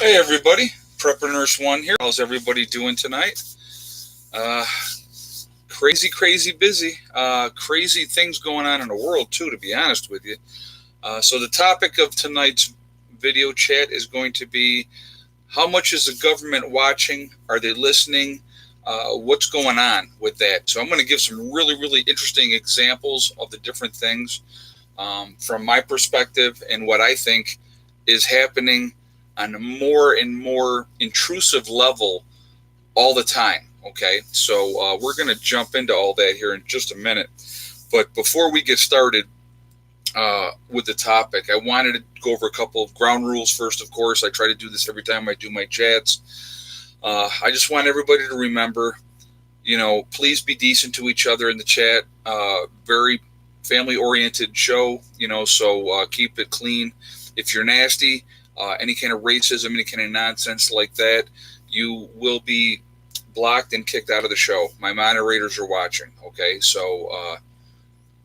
Hey everybody, Prepper Nurse One here. How's everybody doing tonight? Uh, crazy busy. Crazy things going on in the world too, to be honest with you. So the topic of tonight's video chat is going to be: how much is the government watching? Are they listening? What's going on with that? So I'm going to give some really interesting examples of the different things from my perspective and what I think is happening on a more and more intrusive level all the time. Okay, so we're going to jump into all that here in just a minute. But before we get started with the topic, I wanted to go over a couple of ground rules first. Of course, I try to do this every time I do my chats. I just want everybody to remember, please be decent to each other in the chat. Very family oriented show, so keep it clean. If you're nasty, any kind of racism, any kind of nonsense like that, you will be blocked and kicked out of the show. My moderators are watching. Okay, so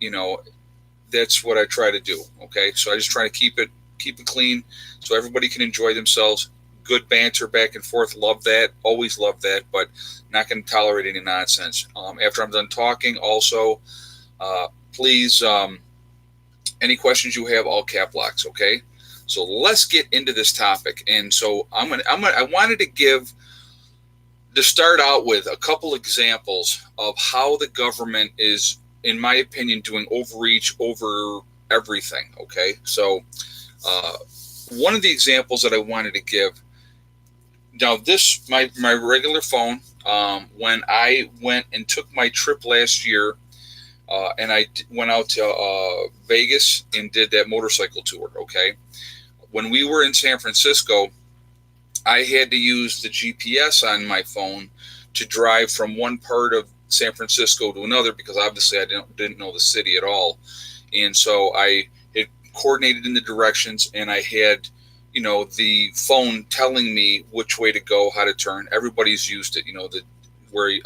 you know that's what I try to do. Okay, so I just try to keep it clean so everybody can enjoy themselves. Good banter back and forth. Love that. Always love that. But not going to tolerate any nonsense. After I'm done talking, also, please, any questions you have, all cap locks. Okay. So let's get into this topic. And so I wanted to start out with a couple examples of how the government is, in my opinion, doing overreach over everything. Okay. So, one of the examples that I wanted to give, now this, my regular phone, when I went and took my trip last year, and I went out to Vegas and did that motorcycle tour. Okay. When we were in San Francisco, I had to use the GPS on my phone to drive from one part of San Francisco to another because obviously I didn't know the city at all, and so I had coordinated in the directions, and I had, the phone telling me which way to go, how to turn. Everybody's used it, where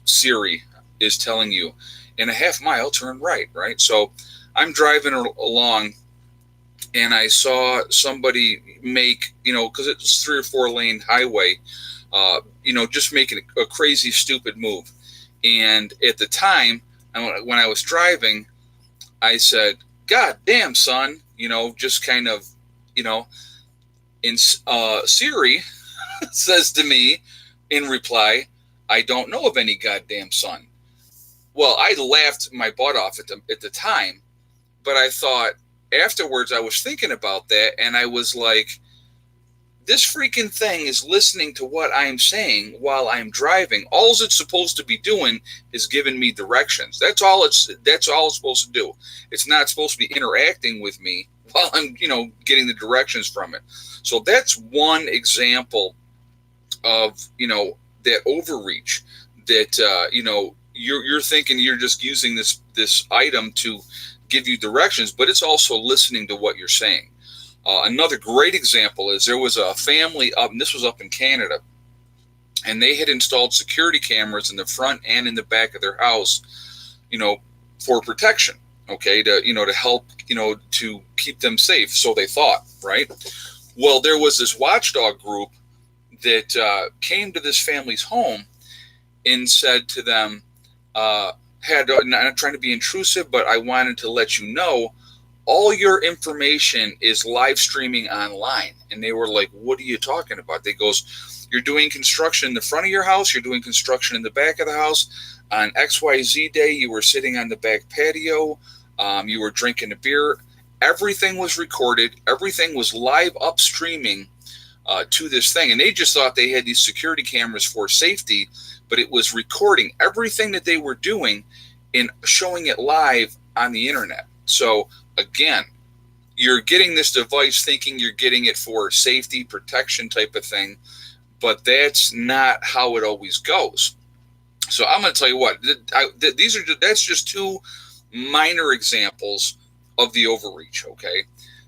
Siri is telling you in a half mile turn right. So I'm driving along, and I saw somebody make, because it's 3 or 4 lane highway, just making a crazy, stupid move. And at the time, when I was driving, I said, "God damn, son," just kind of, and Siri says to me in reply, "I don't know of any goddamn son." Well, I laughed my butt off at the time, but I thought afterwards I was thinking about that, and I was like, this freaking thing is listening to what I'm saying while I'm driving. All it's supposed to be doing is giving me directions. That's all it's supposed to do. It's not supposed to be interacting with me while I'm, getting the directions from it. So that's one example of, that overreach that, you're thinking you're just using this item to give you directions, but it's also listening to what you're saying. Another great example is there was a family up, and this was up in Canada, and they had installed security cameras in the front and in the back of their house, for protection. Okay, to help, to keep them safe. So they thought, right? Well, there was this watchdog group that came to this family's home and said to them, not trying to be intrusive, but I wanted to let you know all your information is live streaming online. And they were like, "What are you talking about?" They goes, "You're doing construction in the front of your house. You're doing construction in the back of the house. On XYZ day, you were sitting on the back patio. You were drinking a beer. Everything was recorded. Everything was live up streaming to this thing." And they just thought they had these security cameras for safety, but it was recording everything that they were doing and showing it live on the internet. So again, you're getting this device thinking you're getting it for safety, protection type of thing, but that's not how it always goes. So I'm going to tell you what, that's just two minor examples of the overreach. Okay.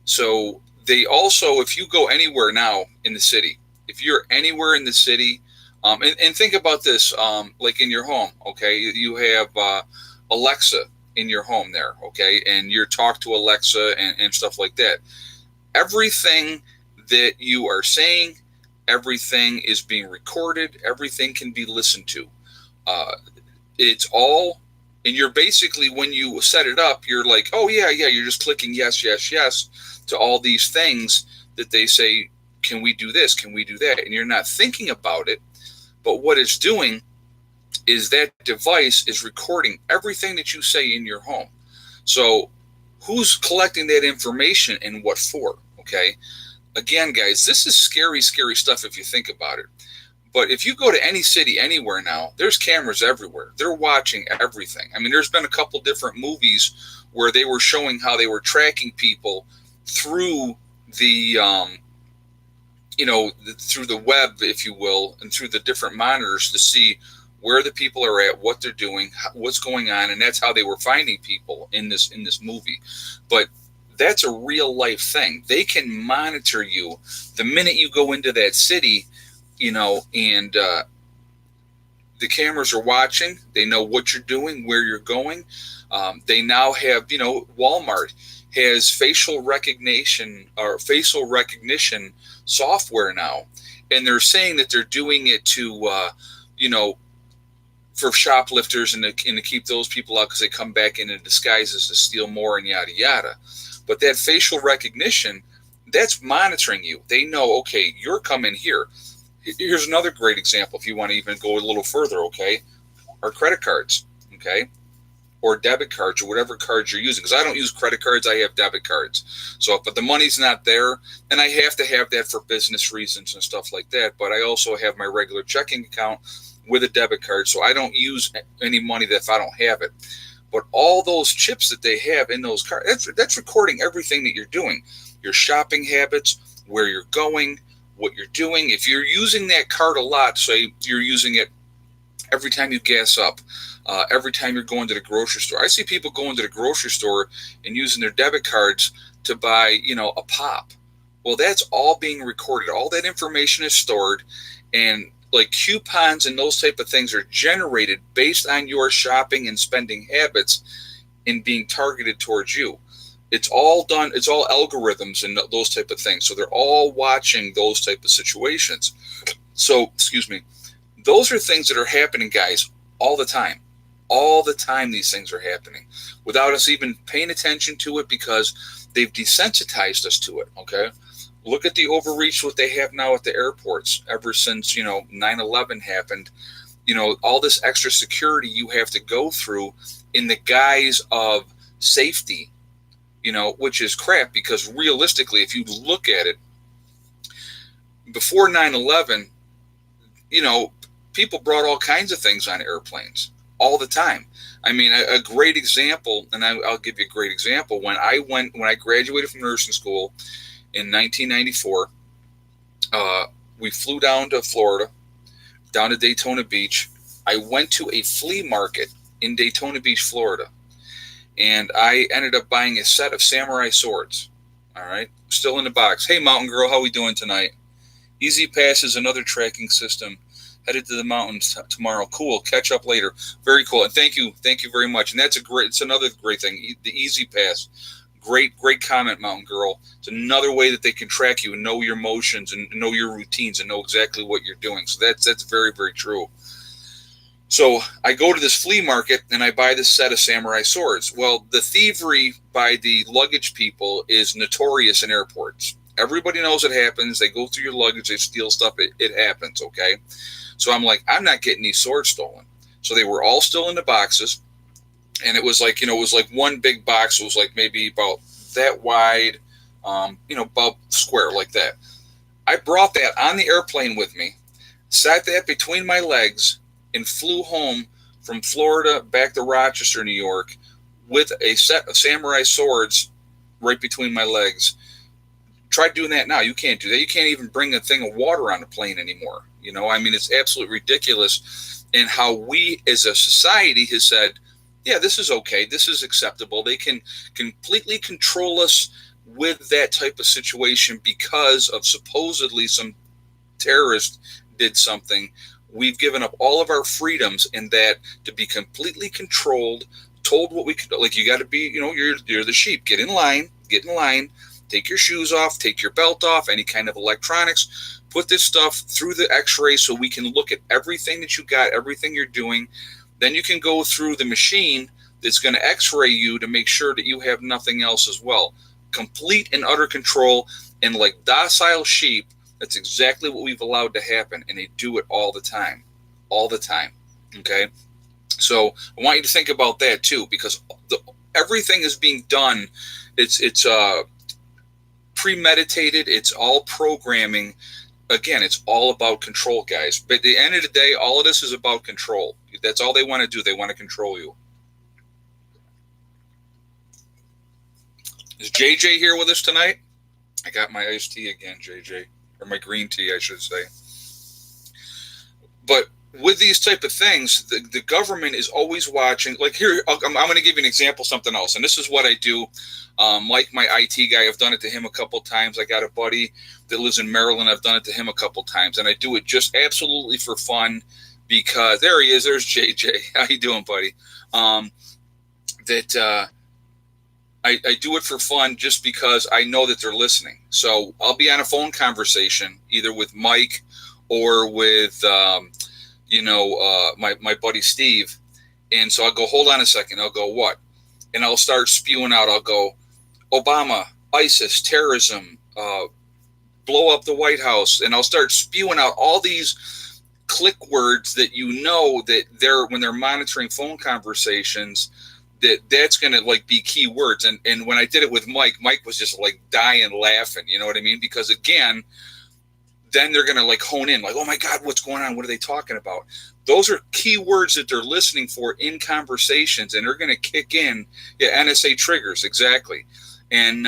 So they also, if you go anywhere now in the city, if you're anywhere in the city, and think about this, like in your home, okay, you have Alexa in your home there, okay, and you talk to Alexa and stuff like that. Everything that you are saying. Everything is being recorded. Everything can be listened to. Uh, it's all, and you're basically, when you set it up, you're like, oh yeah, yeah, you're just clicking yes, yes, yes to all these things that they say, can we do this? Can we do that? And you're not thinking about it. But what it's doing is that device is recording everything that you say in your home. So who's collecting that information and what for? Okay. Again, guys, this is scary, scary stuff if you think about it. But if you go to any city anywhere now, there's cameras everywhere. They're watching everything. I mean, there's been a couple different movies where they were showing how they were tracking people through the, through the web, if you will, and through the different monitors to see where the people are at, what they're doing, what's going on, and that's how they were finding people in this movie. But that's a real life thing. They can monitor you the minute you go into that city, and the cameras are watching. They know what you're doing, where you're going. They now have, Walmart has facial recognition software now, and they're saying that they're doing it to, for shoplifters and to keep those people out because they come back in disguises to steal more and yada yada. But that facial recognition, that's monitoring you. They know, okay, you're coming here. Here's another great example if you want to even go a little further, okay? Our credit cards, okay? Or debit cards or whatever cards you're using. Because I don't use credit cards, I have debit cards. So, but the money's not there, and I have to have that for business reasons and stuff like that. But I also have my regular checking account with a debit card, so I don't use any money that if I don't have it. But all those chips that they have in those cards, that's recording everything that you're doing. Your shopping habits, where you're going, what you're doing. If you're using that card a lot, say you're using it every time you gas up, every time you're going to the grocery store. I see people going to the grocery store and using their debit cards to buy, a pop. Well, that's all being recorded. All that information is stored, and like coupons and those type of things are generated based on your shopping and spending habits and being targeted towards you. It's all done. It's all algorithms and those type of things. So they're all watching those type of situations. So, excuse me. Those are things that are happening, guys, all the time. All the time these things are happening without us even paying attention to it because they've desensitized us to it, okay? Look at the overreach what they have now at the airports ever since, 9/11 happened. All this extra security you have to go through in the guise of safety, which is crap because realistically, if you look at it, before 9/11, people brought all kinds of things on airplanes all the time. I mean, a great example, and I'll give you a great example. When I graduated from nursing school in 1994, we flew down to Florida, down to Daytona Beach. I went to a flea market in Daytona Beach, Florida, and I ended up buying a set of samurai swords. All right, still in the box. Hey, Mountain Girl, how we doing tonight? Easy Pass is another tracking system. Headed to the mountains tomorrow. Cool. Catch up later. Very cool. And thank you very much. And it's another great thing. The Easy Pass. Great comment, Mountain Girl. It's another way that they can track you and know your motions and know your routines and know exactly what you're doing. So that's very, very true. So I go to this flea market and I buy this set of samurai swords. Well, the thievery by the luggage people is notorious in airports. Everybody knows it happens. They go through your luggage. They steal stuff. It happens, okay? So I'm like, I'm not getting these swords stolen. So they were all still in the boxes. And it was like, one big box. It was like maybe about that wide, about square like that. I brought that on the airplane with me, sat that between my legs, and flew home from Florida back to Rochester, New York, with a set of samurai swords right between my legs. Try doing that now. You can't do that. You can't even bring a thing of water on a plane anymore. It's absolutely ridiculous. And how we as a society has said, yeah, this is okay. This is acceptable. They can completely control us with that type of situation because of supposedly some terrorist did something. We've given up all of our freedoms in that to be completely controlled, told what we could, like you got to be, you're the sheep. Get in line. Take your shoes off, take your belt off, any kind of electronics. Put this stuff through the x-ray so we can look at everything that you got, everything you're doing. Then you can go through the machine that's going to x-ray you to make sure that you have nothing else as well. Complete and utter control. And like docile sheep, that's exactly what we've allowed to happen. And they do it all the time. All the time. Okay? So I want you to think about that too, because everything is being done. It's premeditated. It's all programming. Again, it's all about control, guys. But at the end of the day, all of this is about control. That's all they want to do. They want to control you. Is JJ here with us tonight? I got my iced tea again, JJ. Or my green tea, I should say. But with these type of things, the government is always watching. Like here, I'm going to give you an example, something else. And this is what I do. Like my IT guy, I've done it to him a couple times. I got a buddy that lives in Maryland. I've done it to him a couple times. And I do it just absolutely for fun because there he is. There's JJ. How you doing, buddy? I do it for fun just because I know that they're listening. So I'll be on a phone conversation either with Mike or with, my buddy Steve. And so I'll go, hold on a second. I'll go, what? And I'll start spewing out. I'll go, Obama, ISIS, terrorism, blow up the White House. And I'll start spewing out all these click words that that when they're monitoring phone conversations, that's going to like be key words. And when I did it with Mike was just like dying laughing, you know what I mean? Because again, then they're going to like hone in like, oh my God, what's going on? What are they talking about? Those are key words that they're listening for in conversations, and they're going to kick in. Yeah. NSA triggers. Exactly. And,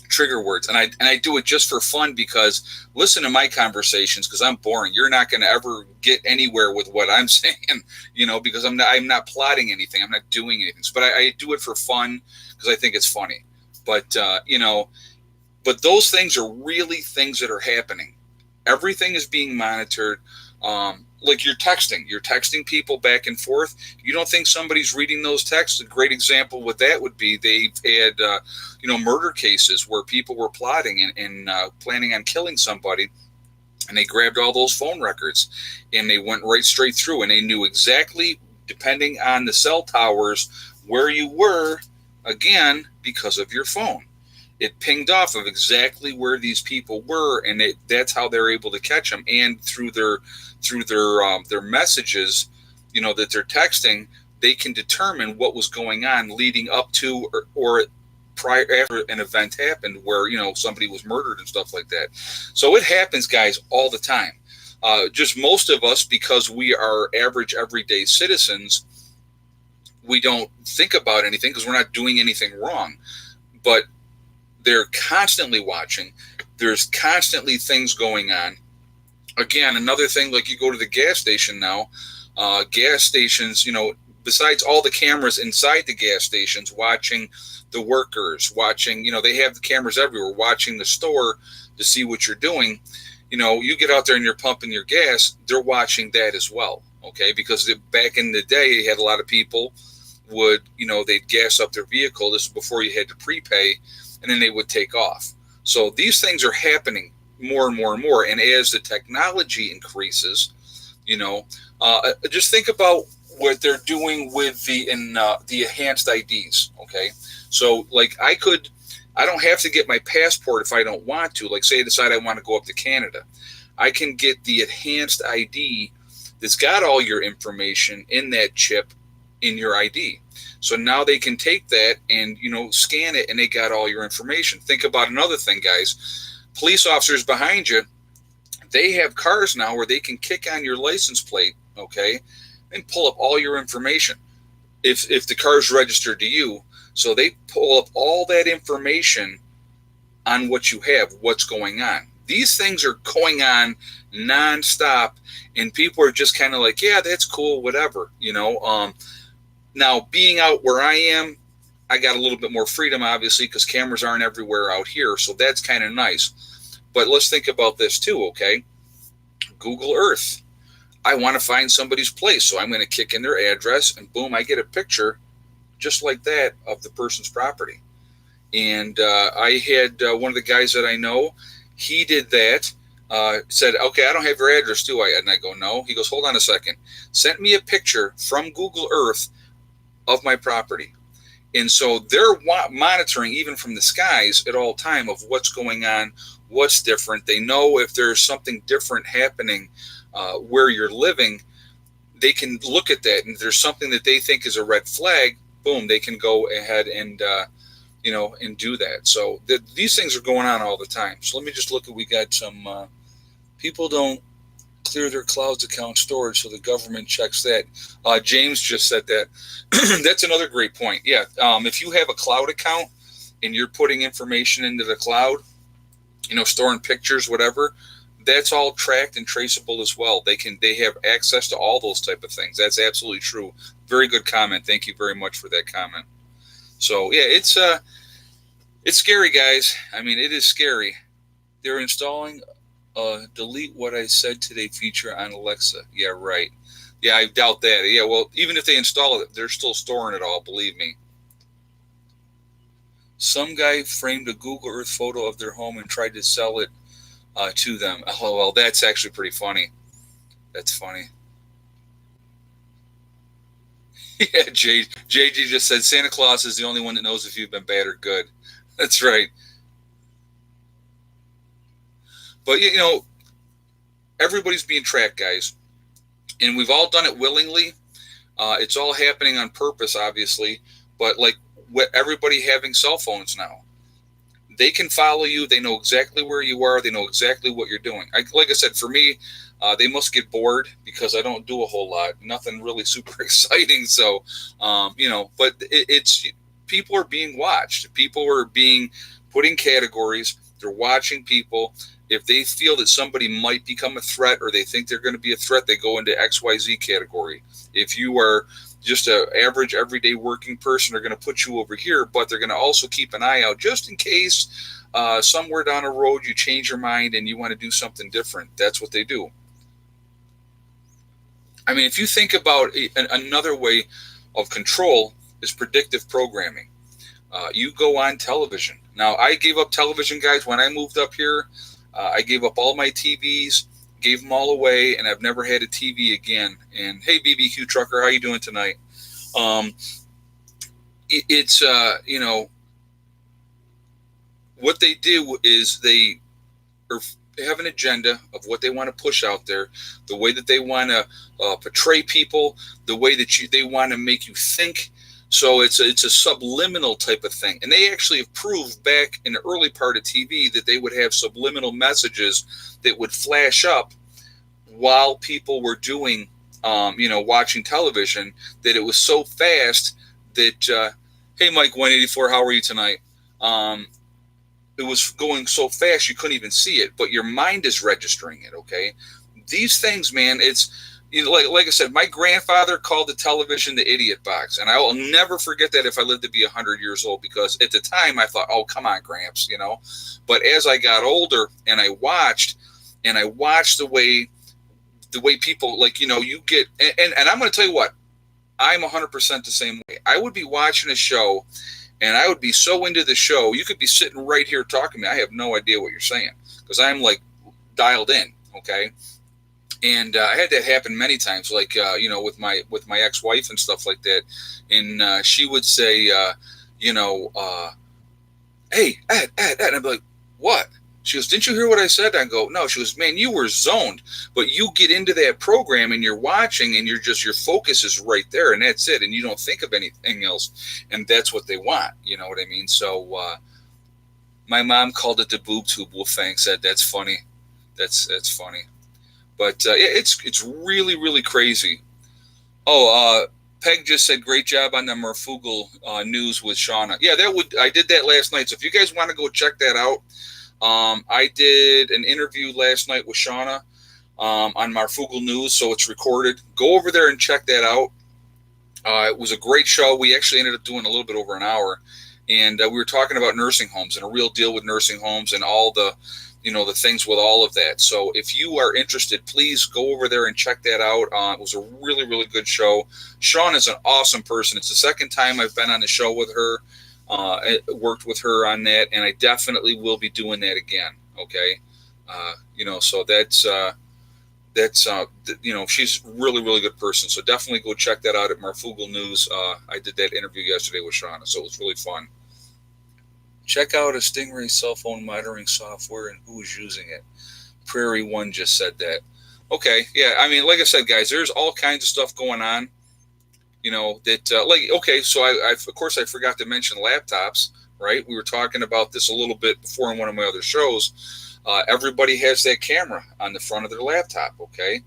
trigger words. And I do it just for fun because listen to my conversations because I'm boring. You're not going to ever get anywhere with what I'm saying, because I'm not plotting anything. I'm not doing anything. But I do it for fun because I think it's funny. But, but those things are really things that are happening. Everything is being monitored. Like you're texting people back and forth. You don't think somebody's reading those texts? A great example with that would be they've had, murder cases where people were plotting and planning on killing somebody, and they grabbed all those phone records and they went right straight through, and they knew exactly, depending on the cell towers, where you were, again, because of your phone. It pinged off of exactly where these people were, and that's how they're able to catch them. And through their messages, that they're texting, they can determine what was going on leading up to or prior after an event happened where somebody was murdered and stuff like that. So it happens, guys, all the time. Just most of us, because we are average everyday citizens, we don't think about anything because we're not doing anything wrong. But they're constantly watching. There's constantly things going on. Again, another thing, like you go to the gas station now, gas stations, besides all the cameras inside the gas stations watching the workers, watching, they have the cameras everywhere, watching the store to see what you're doing. You get out there and you're pumping your gas, they're watching that as well, okay? Because back in the day, you had a lot of people would, they'd gas up their vehicle. This is before you had to prepay, and then they would take off. So these things are happening more and more and more. And as the technology increases, just think about what they're doing with the enhanced IDs. Okay. So like I don't have to get my passport if I don't want to. Like say I decide I want to go up to Canada. I can get the enhanced ID that's got all your information in that chip in your ID. So now they can take that and, scan it, and they got all your information. Think about another thing, guys. Police officers behind you, they have cars now where they can kick on your license plate, okay, and pull up all your information if the car's registered to you. So they pull up all that information on what you have, what's going on. These things are going on nonstop, and people are just kind of like, yeah, that's cool, whatever, Now, being out where I am, I got a little bit more freedom, obviously, because cameras aren't everywhere out here. So that's kind of nice. But let's think about this too, okay? Google Earth. I want to find somebody's place. So I'm going to kick in their address, and boom, I get a picture just like that of the person's property. And I had one of the guys that I know, he did that. Said, okay, I don't have your address, do I? And I go, no. He goes, hold on a second. Sent me a picture from Google Earth of my property. And so they're monitoring even from the skies at all time of what's going on, what's different. They know if there's something different happening where you're living, they can look at that. And if there's something that they think is a red flag, boom, they can go ahead and, and do that. So these things are going on all the time. So let me just look at, we got some people don't clear their clouds account storage, so the government checks that. James just said that. That's another great point. Yeah, if you have a cloud account and you're putting information into the cloud, storing pictures, whatever, that's all tracked and traceable as well. They have access to all those type of things. That's absolutely true. Very good comment. Thank you very much for that comment. So yeah, it's scary, guys. I mean, it is scary. They're installing delete what I said today feature on Alexa. Yeah, right. Yeah, I doubt that. Yeah, well, even if they install it, they're still storing it all, believe me. Some guy framed a Google Earth photo of their home and tried to sell it to them. Oh, well, that's actually pretty funny. That's funny. Yeah, JG just said Santa Claus is the only one that knows if you've been bad or good. That's right. But, everybody's being tracked, guys. And we've all done it willingly. It's all happening on purpose, obviously. But, everybody having cell phones now, they can follow you. They know exactly where you are. They know exactly what you're doing. Like I said, for me, they must get bored because I don't do a whole lot. Nothing really super exciting. So, but it's people are being watched. People are being put in categories. They're watching people. If they feel that somebody might become a threat or they think they're going to be a threat, they go into XYZ category. If you are just an average, everyday working person, they're going to put you over here, but they're going to also keep an eye out just in case somewhere down the road you change your mind and you want to do something different. That's what they do. I mean, if you think about another way of control is predictive programming. You go on television. Now, I gave up television, guys, when I moved up here. I gave up all my TVs, gave them all away, and I've never had a TV again. And hey, BBQ Trucker, how you doing tonight? It's what they do is they have an agenda of what they want to push out there, the way that they want to portray people, the way that they want to make you think. So it's a subliminal type of thing. And they actually have proved back in the early part of TV that they would have subliminal messages that would flash up while people were doing, watching television, that it was so fast that, hey, Mike 184, how are you tonight? It was going so fast you couldn't even see it, but your mind is registering it, okay? These things, man, it's... like I said, my grandfather called the television the idiot box, and I will never forget that if I live to be 100 years old, because at the time I thought, oh, come on, Gramps, But as I got older and I watched the way people, you get, and I'm going to tell you what, I'm 100% the same way. I would be watching a show, and I would be so into the show, you could be sitting right here talking to me. I have no idea what you're saying because I'm dialed in, okay? And I had that happen many times, with my ex-wife and stuff like that. And she would say, hey, Ed. And I'd be like, what? She goes, didn't you hear what I said? I go, no. She goes, man, you were zoned. But you get into that program and you're watching and your focus is right there and that's it. And you don't think of anything else. And that's what they want. You know what I mean? So my mom called it the boob tube. Well, thanks, Ed. That's funny. That's funny. But it's really, really crazy. Oh, Peg just said, great job on the Marfugal news with Shauna. Yeah, I did that last night. So if you guys want to go check that out, I did an interview last night with Shauna on Marfugal News, so it's recorded. Go over there and check that out. It was a great show. We actually ended up doing a little bit over an hour, and we were talking about nursing homes and a real deal with nursing homes and all the the things with all of that. So if you are interested, please go over there and check that out. It was a really, really good show. Shawn is an awesome person. It's the second time I've been on the show with her. I worked with her on that, and I definitely will be doing that again. Okay, so she's a really, really good person. So definitely go check that out at Marfugal News. I did that interview yesterday with Shauna, so it was really fun. Check out a Stingray cell phone monitoring software and who's using it. Prairie One just said that. Okay, yeah, I mean, like I said, guys, there's all kinds of stuff going on. So of course I forgot to mention laptops, right? We were talking about this a little bit before in one of my other shows. Everybody has that camera on the front of their laptop, okay?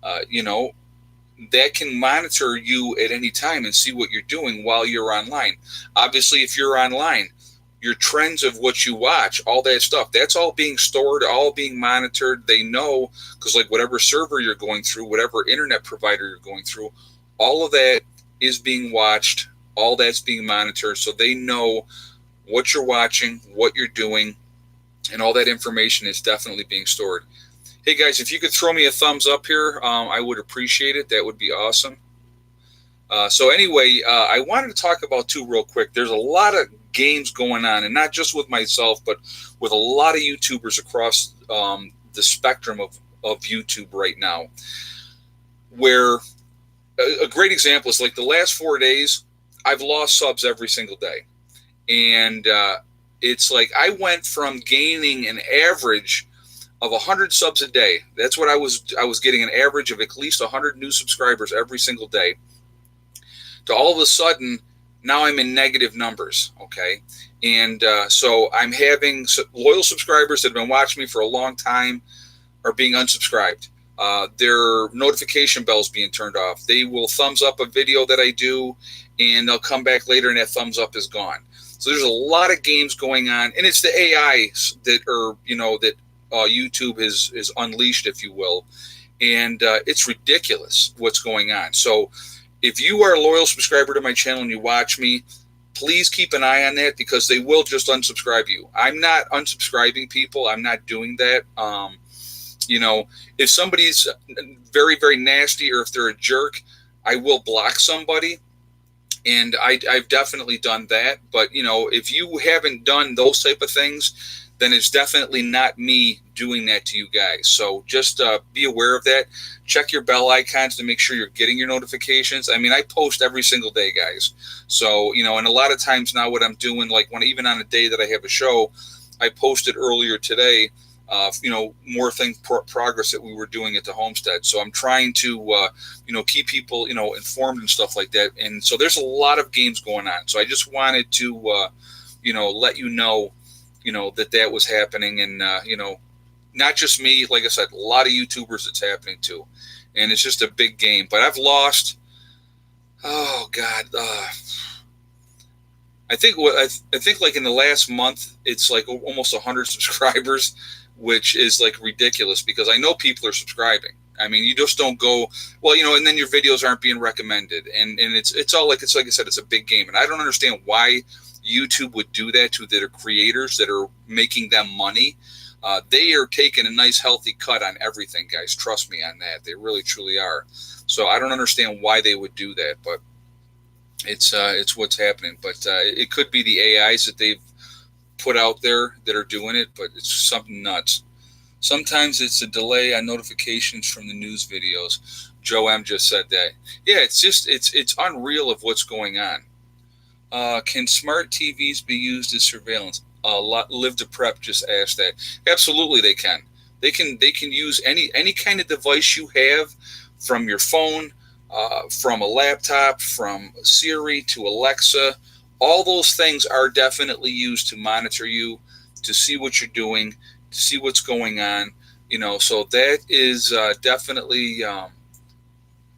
That can monitor you at any time and see what you're doing while you're online. Obviously, if you're online, your trends of what you watch, all that stuff, that's all being stored, all being monitored. They know, because like whatever server you're going through, whatever internet provider you're going through, all of that is being watched, all that's being monitored, so they know what you're watching, what you're doing, and all that information is definitely being stored. Hey guys, if you could throw me a thumbs up here, I would appreciate it. That would be awesome. So anyway, I wanted to talk about too real quick. There's a lot of games going on, and not just with myself, but with a lot of YouTubers across the spectrum of YouTube right now, where a great example is like the last 4 days, I've lost subs every single day. And it's like I went from gaining an average of 100 subs a day. That's what I was getting, an average of at least 100 new subscribers every single day, to all of a sudden, now I'm in negative numbers, okay? And so I'm having loyal subscribers that have been watching me for a long time are being unsubscribed. Their notification bells being turned off. They will thumbs up a video that I do, and they'll come back later and that thumbs up is gone. So there's a lot of games going on, and it's the AI that YouTube is unleashed, if you will, and it's ridiculous what's going on. So if you are a loyal subscriber to my channel and you watch me, please keep an eye on that, because they will just unsubscribe you. I'm not unsubscribing people. I'm not doing that. If somebody's very, very nasty, or if they're a jerk, I will block somebody. And I've definitely done that. But, if you haven't done those type of things, then it's definitely not me doing that to you guys. So just be aware of that. Check your bell icons to make sure you're getting your notifications. I mean, I post every single day, guys. So, and a lot of times now what I'm doing, like even on a day that I have a show, I posted earlier today, more progress that we were doing at the homestead. So I'm trying to, keep people, informed and stuff like that. And so there's a lot of games going on. So I just wanted to, let you know, that was happening. And, not just me, like I said, a lot of YouTubers it's happening to. And it's just a big game. But I've lost, oh God, I think like in the last month, it's like almost 100 subscribers, which is like ridiculous, because I know people are subscribing. I mean, you just don't go, and then your videos aren't being recommended. And it's all like I said, it's a big game. And I don't understand why YouTube would do that to their creators that are making them money. They are taking a nice healthy cut on everything, guys. Trust me on that. They really, truly are. So I don't understand why they would do that, but it's what's happening. But it could be the AIs that they've put out there that are doing it, but it's something nuts. Sometimes it's a delay on notifications from the news videos. Joe M just said that. Yeah, it's unreal of what's going on. Can smart TVs be used as surveillance? Live to Prep just asked that. Absolutely, they can. They can use any kind of device you have, from your phone, from a laptop, from Siri to Alexa. All those things are definitely used to monitor you, to see what you're doing, to see what's going on. So that is definitely.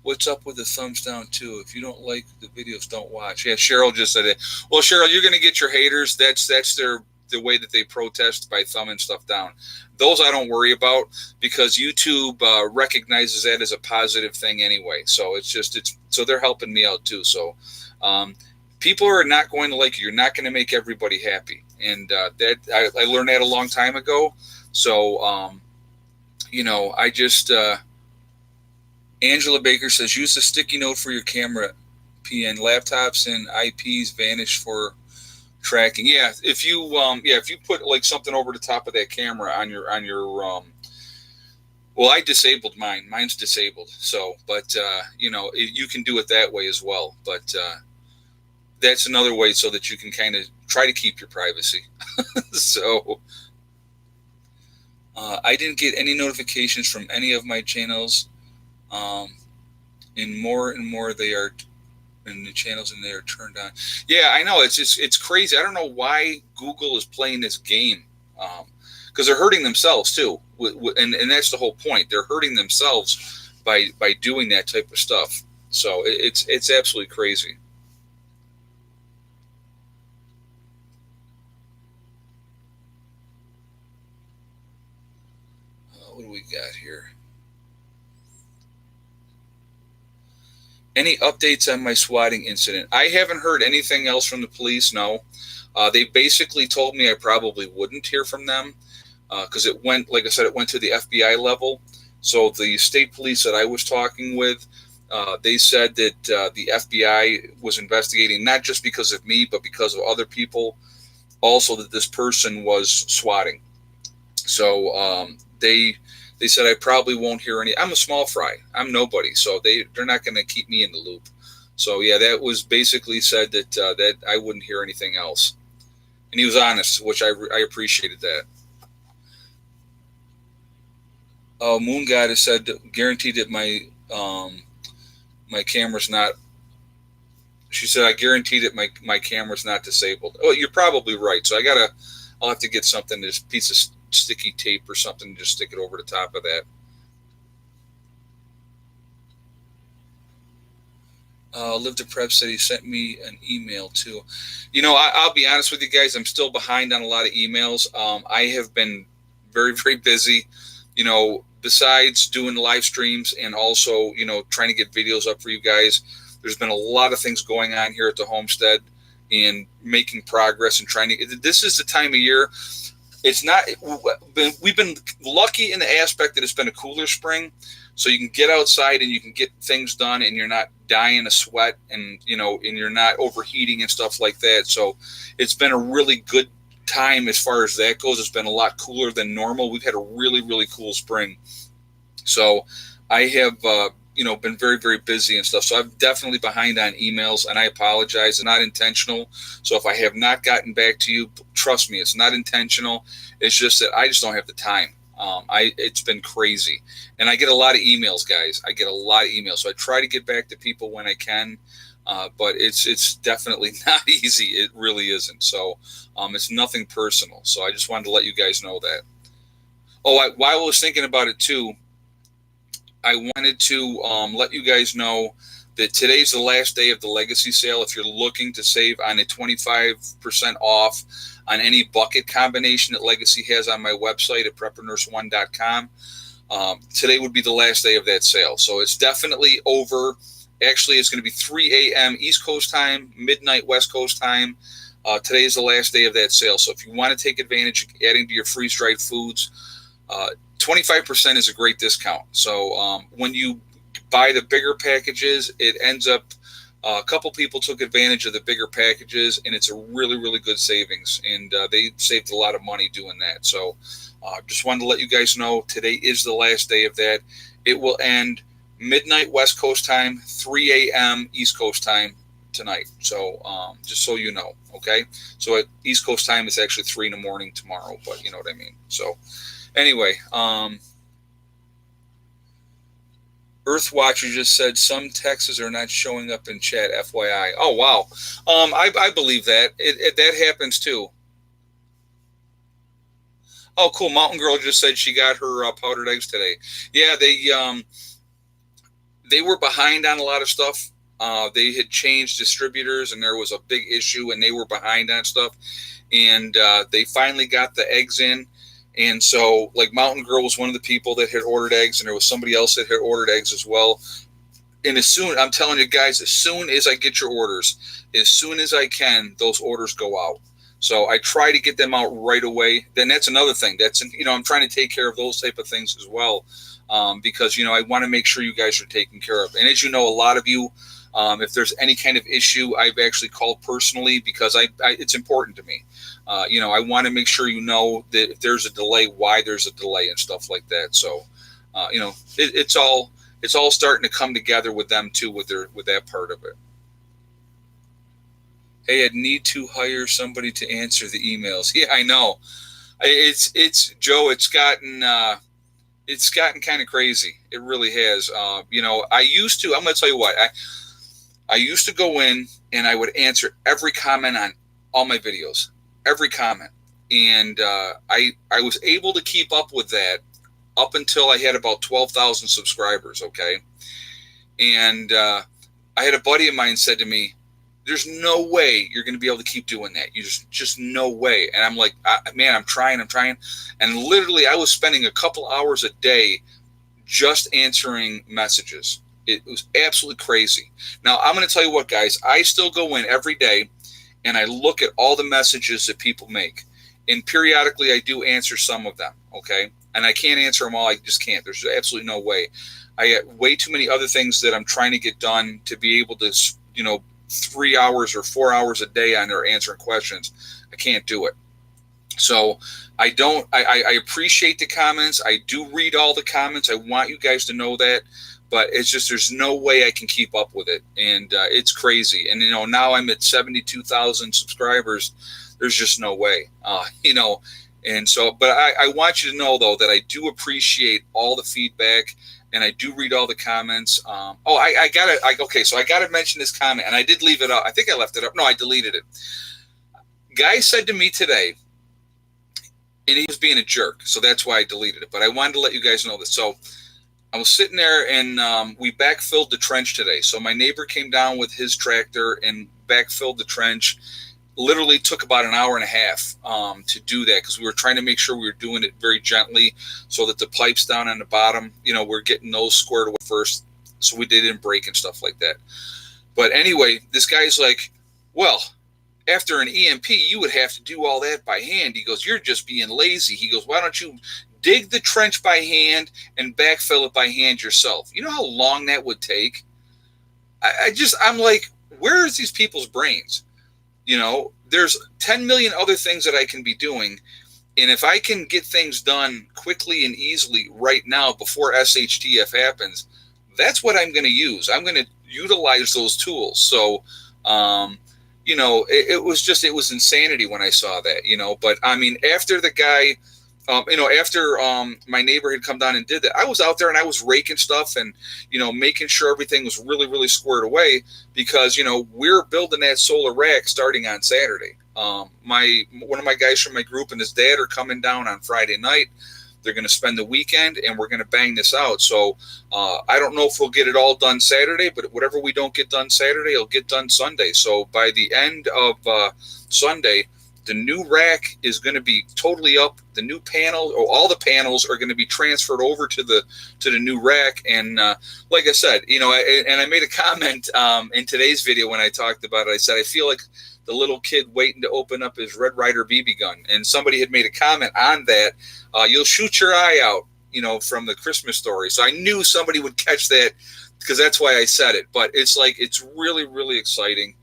What's up with the thumbs down too? If you don't like the videos, don't watch. Yeah, Cheryl just said it. Well, Cheryl, you're going to get your haters. That's the way that they protest, by thumbing stuff down. Those I don't worry about, because YouTube recognizes that as a positive thing anyway. So so they're helping me out too. So people are not going to like you. You're not going to make everybody happy, and that I learned that a long time ago. So I just. Angela Baker says, use the sticky note for your camera. PN laptops and IPs vanish for tracking. Yeah, if you put like something over the top of that camera on your well, I disabled mine. Mine's disabled. So, but you can do it that way as well. But that's another way so that you can kind of try to keep your privacy. So, I didn't get any notifications from any of my channels. And more they are in the channels, and they are turned on. Yeah, I know, it's crazy. I don't know why Google is playing this game, because they're hurting themselves too, and that's the whole point. They're hurting themselves by doing that type of stuff. So it's absolutely crazy. What do we got here? Any updates on my swatting incident? I haven't heard anything else from the police. No, they basically told me I probably wouldn't hear from them because it went, like I said, it went to the FBI level. So the state police that I was talking with, they said that the FBI was investigating not just because of me, but because of other people. Also, that this person was swatting. So they said I probably won't hear any. I'm a small fry. I'm nobody, so they're not going to keep me in the loop. So yeah, that was basically said that I wouldn't hear anything else, and he was honest, which I appreciated that. Moon Goddess said guaranteed that my camera's not. She said I guarantee that my camera's not disabled. Oh, you're probably right. So I'll have to get something, this piece of sticky tape or something, and just stick it over the top of that. Live to Prep said he sent me an email too. I'll be honest with you guys. I'm still behind on a lot of emails. I have been very, very busy. Besides doing live streams and also, trying to get videos up for you guys, there's been a lot of things going on here at the homestead and making progress and trying to. This is the time of year. It's not. We've been lucky in the aspect that it's been a cooler spring, so you can get outside and you can get things done, and you're not dying of sweat, and and you're not overheating and stuff like that. So it's been a really good time as far as that goes. It's been a lot cooler than normal. We've had a really, really cool spring, so I have been very, very busy and stuff. So I'm definitely behind on emails, and I apologize. It's not intentional. So if I have not gotten back to you, trust me, it's not intentional. It's just that I just don't have the time. It's been crazy, and I get a lot of emails, guys. I get a lot of emails, so I try to get back to people when I can. But it's definitely not easy. It really isn't. So it's nothing personal. So I just wanted to let you guys know that. Oh, while I was thinking about it too, I wanted to let you guys know that today's the last day of the legacy sale. If you're looking to save on a 25% off on any bucket combination that Legacy has on my website at preppernurse1.com, today would be the last day of that sale. So it's definitely over. Actually, it's going to be 3 a.m. East Coast time, midnight West Coast time. Today is the last day of that sale. So if you want to take advantage of adding to your freeze-dried foods, 25% is a great discount. So when you buy the bigger packages, it ends up a couple people took advantage of the bigger packages, and it's a really, really good savings. And they saved a lot of money doing that. So just wanted to let you guys know today is the last day of that. It will end midnight West Coast time, 3 a.m. East Coast time tonight. So just so you know, okay? So at East Coast time, it's actually 3 in the morning tomorrow, but you know what I mean. So anyway, Earthwatcher just said some texts are not showing up in chat, FYI. Oh, wow. I believe that. That happens too. Oh, cool. Mountain Girl just said she got her powdered eggs today. Yeah, they were behind on a lot of stuff. They had changed distributors, and there was a big issue, and they were behind on stuff. And they finally got the eggs in. And so, like, Mountain Girl was one of the people that had ordered eggs, and there was somebody else that had ordered eggs as well. And I'm telling you guys, as soon as I get your orders, as soon as I can, those orders go out. So I try to get them out right away. Then that's another thing. I'm trying to take care of those type of things as well, because I want to make sure you guys are taken care of. And as you know, a lot of you If there's any kind of issue, I've actually called personally because it's important to me. I want to make sure that if there's a delay, why there's a delay and stuff like that. So, it's all starting to come together with them too, with that part of it. Hey, I'd need to hire somebody to answer the emails. Yeah, I know. It's Joe. It's gotten kind of crazy. It really has. I used to. I'm going to tell you what. I used to go in and I would answer every comment on all my videos, every comment, and I was able to keep up with that up until I had about 12,000 subscribers. Okay, and I had a buddy of mine said to me, there's no way you're going to be able to keep doing that. You just no way. And I'm like, man, I'm trying. And literally I was spending a couple hours a day just answering messages. It was absolutely crazy. Now, I'm going to tell you what, guys, I still go in every day and I look at all the messages that people make. And periodically I do answer some of them, okay? And I can't answer them all. I just can't. There's absolutely no way. I got way too many other things that I'm trying to get done to be able to, 3 hours or 4 hours a day on there answering questions. I can't do it. So I appreciate the comments. I do read all the comments. I want you guys to know that, but it's just, there's no way I can keep up with it. And it's crazy. And, now I'm at 72,000 subscribers. There's just no way, and so, but I want you to know though, that I do appreciate all the feedback. And I do read all the comments. So I got to mention this comment, and I did leave it up. I think I left it up. No, I deleted it. Guy said to me today, and he was being a jerk, so that's why I deleted it. But I wanted to let you guys know this. So I was sitting there, and we backfilled the trench today. So my neighbor came down with his tractor and backfilled the trench. Literally took about an hour and a half to do that because we were trying to make sure we were doing it very gently so that the pipes down on the bottom, we're getting those squared away first so we didn't break and stuff like that. But anyway, this guy's like, well, after an EMP, you would have to do all that by hand. He goes, you're just being lazy. He goes, why don't you dig the trench by hand and backfill it by hand yourself? You know how long that would take? I'm like, where is these people's brains? There's 10 million other things that I can be doing. And if I can get things done quickly and easily right now before SHTF happens, that's what I'm going to use. I'm going to utilize those tools. So, it was insanity when I saw that, but I mean, after the guy, after my neighbor had come down and did that, I was out there and I was raking stuff and, making sure everything was really, really squared away because, we're building that solar rack starting on Saturday. One of my guys from my group and his dad are coming down on Friday night. They're going to spend the weekend and we're going to bang this out. So I don't know if we'll get it all done Saturday, but whatever we don't get done Saturday, it'll get done Sunday. So by the end of Sunday, the new rack is going to be totally up. The new panel, or all the panels, are going to be transferred over to the new rack. And like I said, and I made a comment in today's video when I talked about it. I said I feel like the little kid waiting to open up his Red Ryder BB gun. And somebody had made a comment on that. You'll shoot your eye out, from the Christmas Story. So I knew somebody would catch that because that's why I said it. But it's really, really exciting.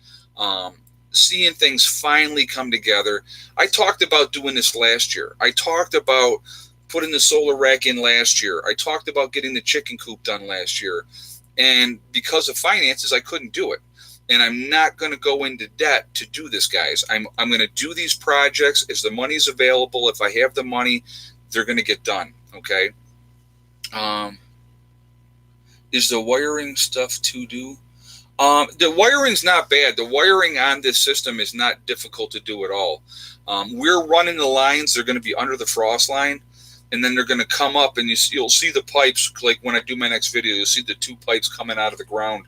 Seeing things finally come together. I talked about doing this last year. I talked about putting the solar rack in last year. I talked about getting the chicken coop done last year. And because of finances, I couldn't do it. And I'm not going to go into debt to do this, guys. I'm going to do these projects as the money's available. If I have the money, they're going to get done. Okay. Is the wiring stuff to do? The wiring's not bad. The wiring on this system is not difficult to do at all. We're running the lines. They're going to be under the frost line, and then they're going to come up, and you'll see the pipes. Like when I do my next video, you'll see the two pipes coming out of the ground.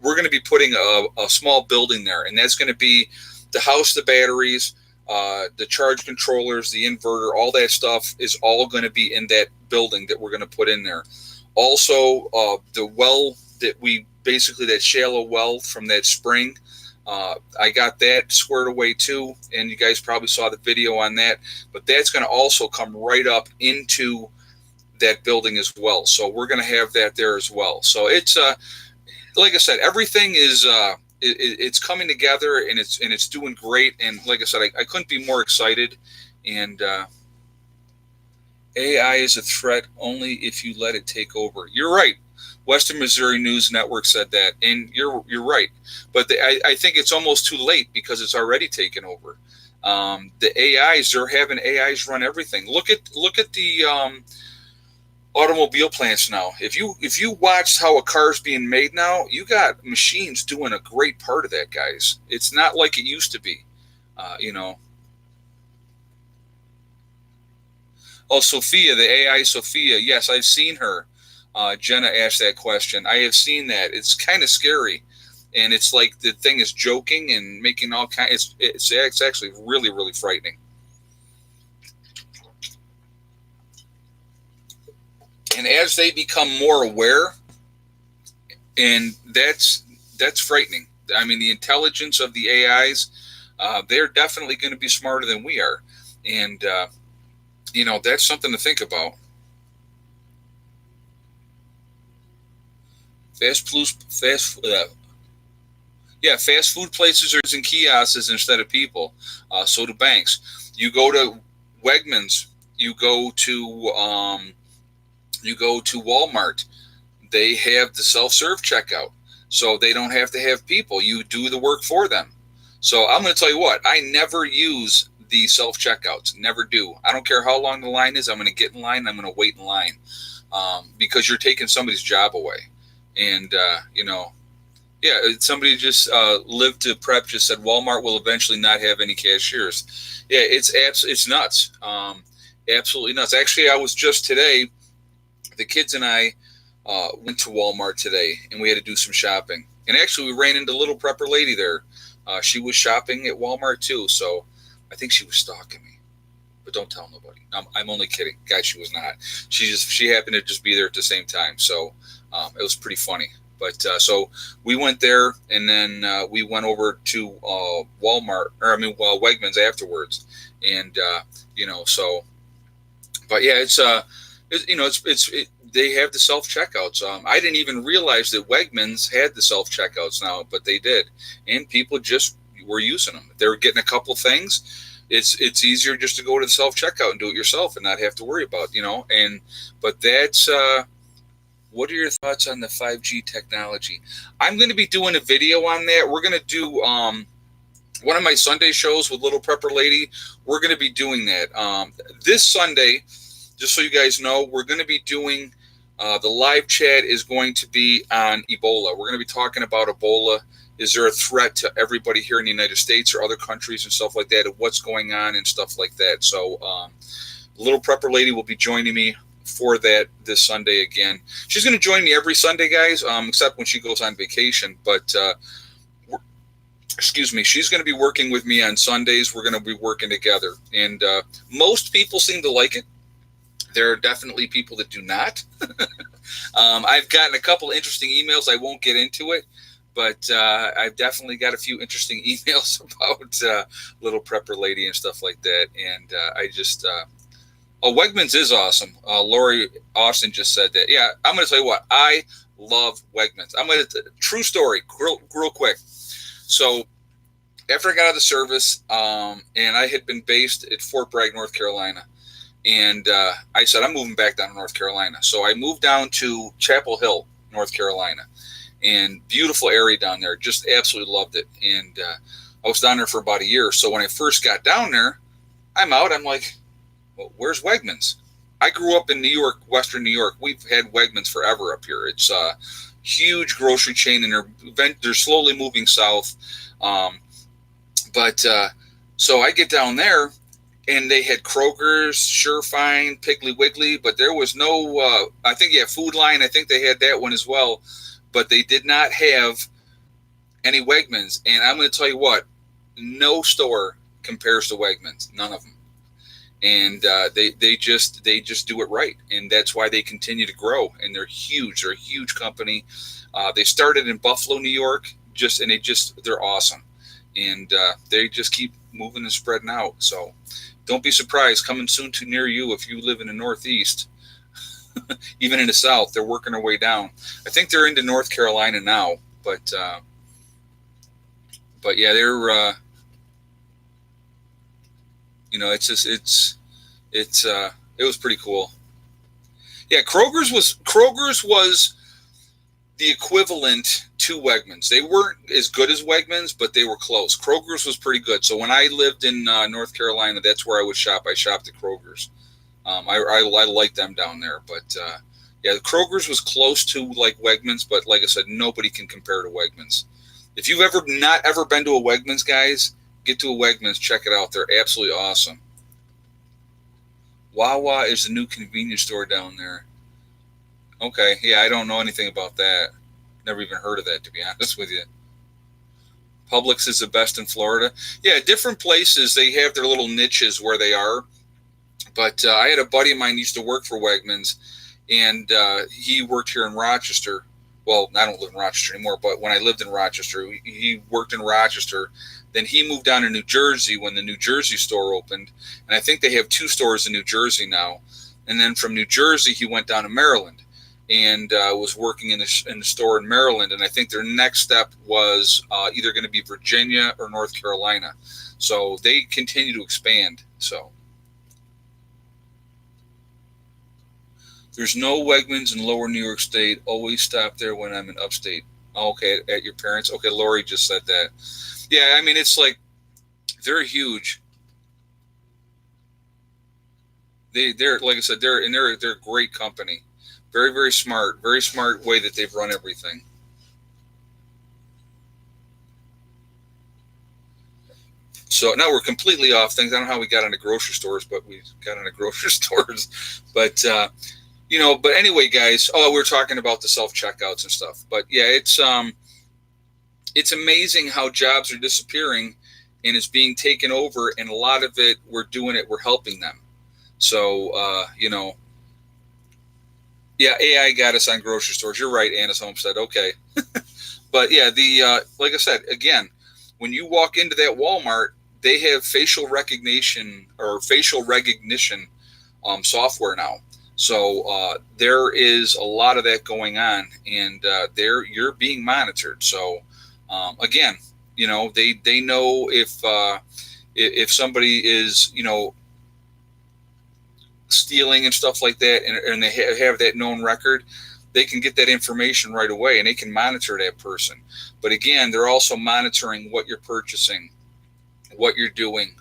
We're going to be putting a small building there, and that's going to be to house the batteries, the charge controllers, the inverter, all that stuff is all going to be in that building that we're going to put in there. Also, the well that shallow well from that spring, I got that squared away too, and you guys probably saw the video on that, but that's going to also come right up into that building as well. So we're going to have that there as well. So it's like I said, everything is it's coming together, and it's doing great. And like I said, I couldn't be more excited. And AI is a threat only if you let it take over. You're right. Western Missouri News Network said that, and you're right. But I think it's almost too late because it's already taken over. The AIs, they're having AIs run everything. Look at the automobile plants now. If you watch how a car's being made now, you got machines doing a great part of that, guys. It's not like it used to be. You know. Oh, Sophia, the AI Sophia. Yes, I've seen her. Jenna asked that question. I have seen that. It's kind of scary, and it's like the thing is joking and making all kinds. It's actually really, really frightening. And as they become more aware, and that's frightening. I mean, the intelligence of the AIs, they're definitely going to be smarter than we are, and that's something to think about. Fast food, fast food places are using kiosks instead of people. So do banks. You go to Wegmans. You go to Walmart. They have the self-serve checkout, so they don't have to have people. You do the work for them. So I'm going to tell you what, I never use the self-checkouts. Never do. I don't care how long the line is. I'm going to get in line and I'm going to wait in line because you're taking somebody's job away. And, somebody just lived to prep just said Walmart will eventually not have any cashiers. Yeah, it's nuts. Absolutely nuts. Actually, I was just today, the kids and I went to Walmart today, and we had to do some shopping. And actually, we ran into a little prepper lady there. She was shopping at Walmart too, so I think she was stalking me. But don't tell nobody. I'm only kidding, guys. She was not. She happened to just be there at the same time, so it was pretty funny. But so we went there, and then we went over to Wegmans afterwards, and so. But yeah, they have the self checkouts. I didn't even realize that Wegmans had the self checkouts now, but they did, and people just were using them. They were getting a couple things. It's easier just to go to the self checkout and do it yourself and not have to worry about But that's. What are your thoughts on the 5G technology? I'm going to be doing a video on that. We're going to do one of my Sunday shows with Little Prepper Lady. We're going to be doing that this Sunday. Just so you guys know, we're going to be doing the live chat is going to be on Ebola. We're going to be talking about Ebola. Is there a threat to everybody here in the United States or other countries and stuff like that, and what's going on and stuff like that? So Little Prepper Lady will be joining me for that this Sunday again. She's going to join me every Sunday, guys, except when she goes on vacation. But she's going to be working with me on Sundays. We're going to be working together, and most people seem to like it. There are definitely people that do not. I've gotten a couple interesting emails. I won't get into it, but I've definitely got a few interesting emails about Little Prepper Lady and stuff like that. And I just, Wegmans is awesome. Lori Austin just said that. Yeah, I'm going to tell you what, I love Wegmans. True story, real quick. So after I got out of the service, and I had been based at Fort Bragg, North Carolina, and I said, I'm moving back down to North Carolina. So I moved down to Chapel Hill, North Carolina, and beautiful area down there. Just absolutely loved it. And I was down there for about a year. So when I first got down there, I'm like, well, where's Wegmans? I grew up in New York, Western New York. We've had Wegmans forever up here. It's a huge grocery chain, and they're slowly moving south. So I get down there, and they had Kroger's, Sure Fine, Piggly Wiggly, but there was no, I think, Food Line. I think they had that one as well, but they did not have any Wegmans. And I'm going to tell you what, no store compares to Wegmans, none of them. And they just do it right, and that's why they continue to grow. And they're huge. They're a huge company. They started in Buffalo, New York, they're awesome, and they just keep moving and spreading out. So don't be surprised, coming soon to near you if you live in the Northeast. Even in the South, they're working their way down. I think they're into North Carolina now, But yeah, they're it was pretty cool. Yeah, Kroger's was the equivalent to Wegmans. They weren't as good as Wegmans, but they were close. Kroger's was pretty good. So when I lived in North Carolina, that's where I would shop. I shopped at Kroger's. I like them down there, but yeah, Kroger's was close to like Wegmans, but like I said, nobody can compare to Wegmans. If you've not ever been to a Wegmans, guys, get to a Wegmans, check it out. They're absolutely awesome. Wawa is the new convenience store down there. Okay, yeah, I don't know anything about that. Never even heard of that, to be honest with you. Publix is the best in Florida. Yeah, different places they have their little niches where they are. But I had a buddy of mine used to work for Wegmans, and he worked here in Rochester. Well, I don't live in Rochester anymore, but when I lived in Rochester, he worked in Rochester. Then he moved down to New Jersey when the New Jersey store opened, and I think they have 2 stores in New Jersey now. And then from New Jersey, he went down to Maryland and was working in the store in Maryland. And I think their next step was either going to be Virginia or North Carolina. So they continue to expand. So there's no Wegmans in Lower New York State. Always stop there when I'm in Upstate. Okay, at your parents. Okay, Lori just said that. Yeah, I mean it's like they're huge. They're like I said, they're a great company. Very, very smart way that they've run everything. So now we're completely off things. I don't know how we got into grocery stores, but we got into grocery stores. But but anyway, guys. Oh, we were talking about the self checkouts and stuff. But yeah, it's amazing how jobs are disappearing, and it's being taken over. And a lot of it, we're helping them. So yeah, AI got us on grocery stores. You're right, Anna's Homestead. Okay, but yeah, the like I said again, when you walk into that Walmart, they have facial recognition software now. So there is a lot of that going on, and you're being monitored. So again, they know if somebody is stealing and stuff like that, and they have that known record, they can get that information right away, and they can monitor that person. But again, they're also monitoring what you're purchasing, what you're doing,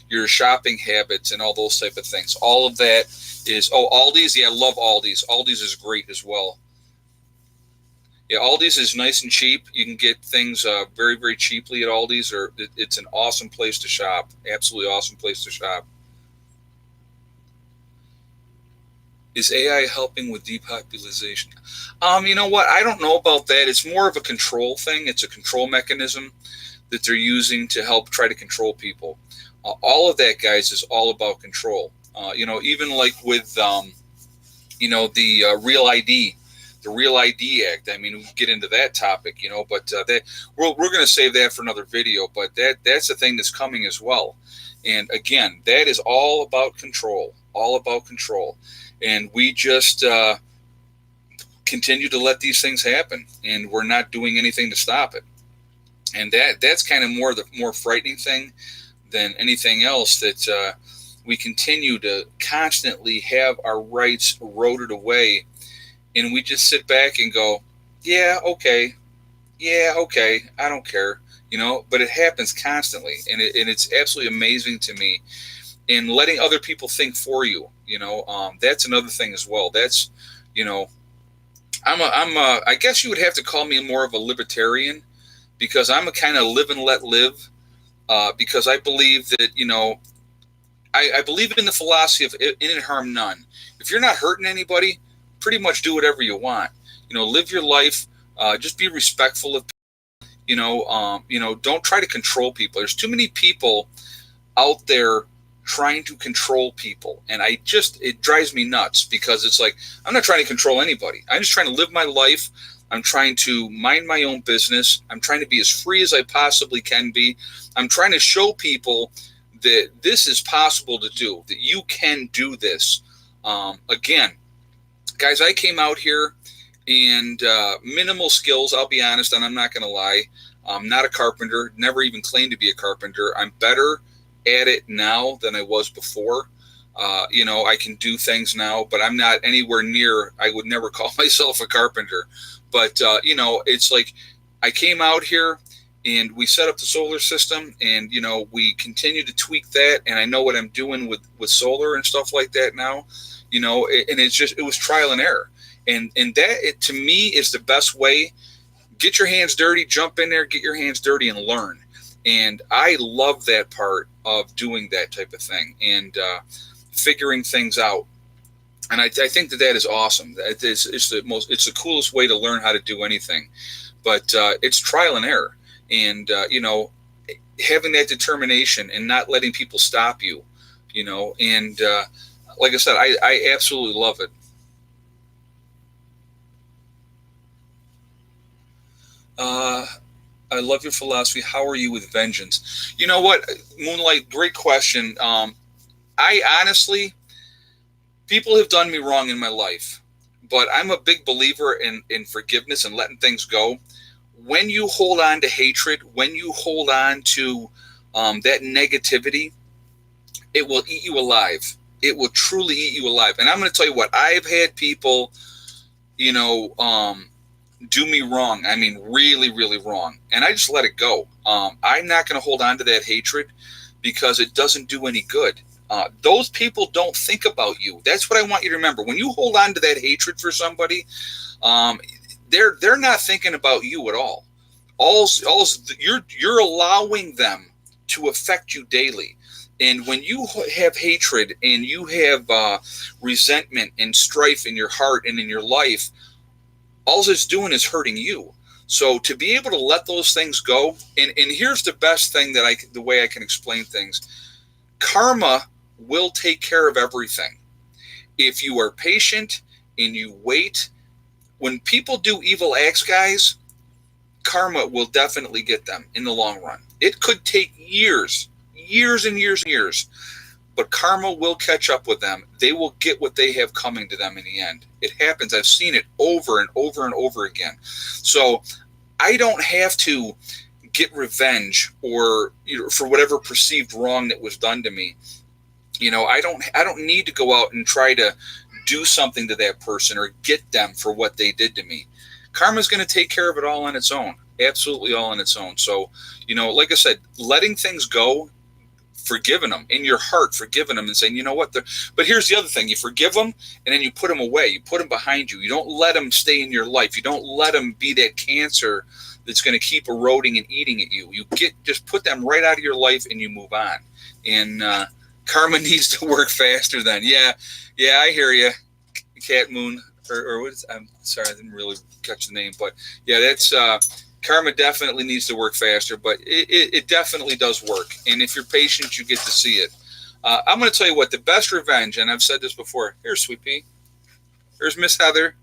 your shopping habits, and all those type of things. All of that is Aldi's. Yeah, I love Aldi's. Aldi's is great as well. Yeah, Aldi's is nice and cheap. You can get things very, very cheaply at Aldi's, or it's an awesome place to shop. Absolutely awesome place to shop. Is AI helping with depopulation? You know what? I don't know about that. It's more of a control thing. It's a control mechanism that they're using to help try to control people. All of that, guys, is all about control. Even like with, the Real ID, the Real ID Act. I mean, we can get into that topic, but we're going to save that for another video. But that's the thing that's coming as well. And again, that is all about control, And we just continue to let these things happen, and we're not doing anything to stop it. And that's kind of the more frightening thing than anything else, that we continue to constantly have our rights eroded away, and we just sit back and go, yeah, okay, I don't care, but it happens constantly, and it's absolutely amazing to me. And letting other people think for you, that's another thing as well. That's, I guess you would have to call me more of a libertarian, because I'm a kind of live and let live, because I believe that, I believe in the philosophy of in and harm none. If you're not hurting anybody, pretty much do whatever you want. Live your life. Just be respectful of, don't try to control people. There's too many people out there trying to control people, and it drives me nuts, because it's like, I'm not trying to control anybody. I'm just trying to live my life. I'm trying to mind my own business. I'm trying to be as free as I possibly can be. I'm trying to show people that this is possible to do, that you can do this. Again, guys, I came out here and minimal skills. I'll be honest, and I'm not going to lie. I'm not a carpenter. Never even claimed to be a carpenter. I'm better at it now than I was before. I can do things now, but I'm not anywhere near. I would never call myself a carpenter. But it's like I came out here and we set up the solar system, and we continue to tweak that. And I know what I'm doing with solar and stuff like that now. And it was trial and error. And that, to me, is the best way. Get your hands dirty, jump in there, get your hands dirty, and learn. And I love that part of doing that type of thing and figuring things out. And I think that is awesome. It's the coolest way to learn how to do anything. But it's trial and error, and having that determination and not letting people stop you. And like I said, I absolutely love it. I love your philosophy. How are you with vengeance? You know what, Moonlight, great question. I honestly, people have done me wrong in my life, but I'm a big believer in forgiveness and letting things go. When you hold on to hatred, when you hold on to that negativity, it will eat you alive. It will truly eat you alive. And I'm going to tell you what, I've had people, do me wrong. I mean, really, really wrong. And I just let it go. I'm not going to hold on to that hatred because it doesn't do any good. Those people don't think about you. That's what I want you to remember. When you hold on to that hatred for somebody, they're not thinking about you at all. You're allowing them to affect you daily. And when you have hatred and you have resentment and strife in your heart and in your life, all it's doing is hurting you. So to be able to let those things go, and here's the best thing the way I can explain things. Karma will take care of everything. If you are patient and you wait, when people do evil acts, guys, karma will definitely get them in the long run. It could take years and years, but karma will catch up with them. They will get what they have coming to them in the end. It happens. I've seen it over and over and over again. So I don't have to get revenge or for whatever perceived wrong that was done to me. I don't need to go out and try to do something to that person or get them for what they did to me. Karma's going to take care of it all on its own. Absolutely all on its own. So, like I said, letting things go, forgiving them in your heart, forgiving them and saying, you know what? But here's the other thing. You forgive them and then you put them away. You put them behind you. You don't let them stay in your life. You don't let them be that cancer that's going to keep eroding and eating at you. You just put them right out of your life and you move on. And karma needs to work faster then. Yeah, I hear you, Cat Moon. Or what is, I'm sorry, I didn't really catch the name. But yeah, that's karma definitely needs to work faster, but it definitely does work. And if you're patient, you get to see it. I'm going to tell you what, the best revenge, and I've said this before. Here's Sweet Pea. Here's Miss Heather.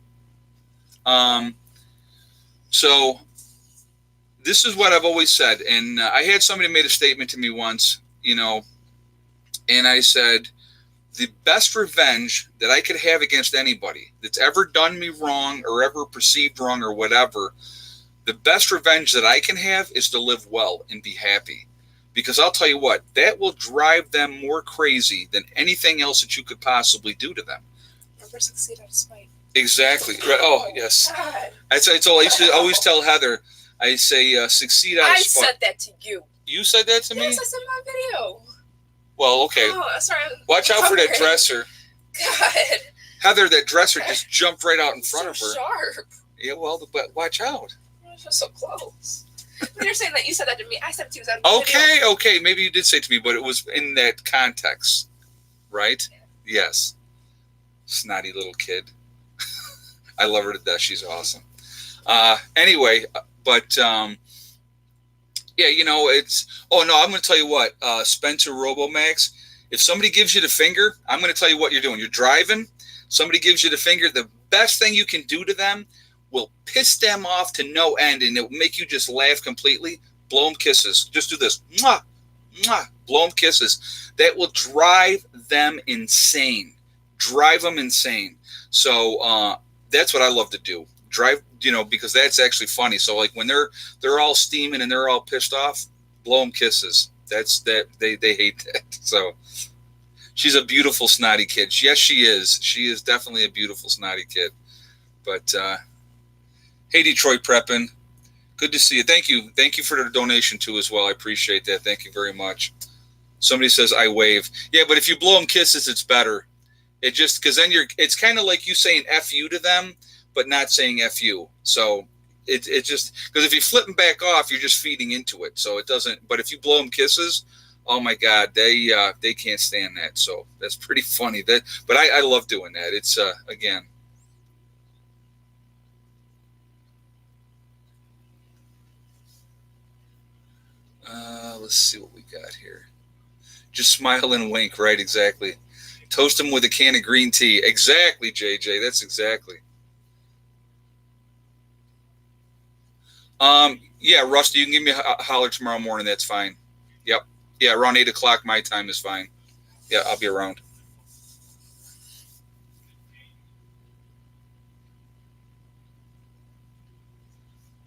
So this is what I've always said. And I had somebody made a statement to me once, and I said, the best revenge that I could have against anybody that's ever done me wrong or ever perceived wrong or whatever, the best revenge that I can have is to live well and be happy. Because I'll tell you what, that will drive them more crazy than anything else that you could possibly do to them. Never succeed out of spite. Exactly. Right. Oh, yes. I used to always tell Heather, I say, succeed out of spite. I said that to you. You said that to me? Yes, I said in my video. Well, okay. Oh, sorry. Watch out for that dresser. God. Heather, that dresser just jumped right out in front of her. Sharp. Yeah, well, but watch out. You're so close. When you're saying that, you said that to me. I said it to you. Okay. Maybe you did say it to me, but it was in that context, right? Yeah. Yes. Snotty little kid. I love her to death. She's awesome. Anyway, but yeah, it's. Oh no, I'm going to tell you what, Spencer Robomax. If somebody gives you the finger, I'm going to tell you what you're doing. You're driving. Somebody gives you the finger. The best thing you can do to them will piss them off to no end, and it will make you just laugh completely. Blow them kisses. Just do this. Mwah, mwah. Blow them kisses. That will drive them insane. Drive them insane. So that's what I love to do. drive, because that's actually funny. So like when they're all steaming and they're all pissed off, blow them kisses. That's that they hate that. So she's a beautiful snotty kid. Yes, she is. She is definitely a beautiful snotty kid. But hey, Detroit Preppin', good to see you. Thank you for the donation too as well. I appreciate that. Thank you very much. Somebody says I wave. Yeah, but if you blow them kisses, it's better. It just because then it's kind of like you saying F you to them, but not saying F you. So it just because if you flip them back off, you're just feeding into it. So it doesn't. But if you blow them kisses, oh my God, they can't stand that. So that's pretty funny. But I love doing that. It's again. Let's see what we got here. Just smile and wink, right? Exactly. Toast them with a can of green tea. Exactly, JJ. That's exactly. Yeah, Rusty, you can give me a holler tomorrow morning. That's fine. Yep. Yeah, around 8 o'clock my time is fine. Yeah, I'll be around.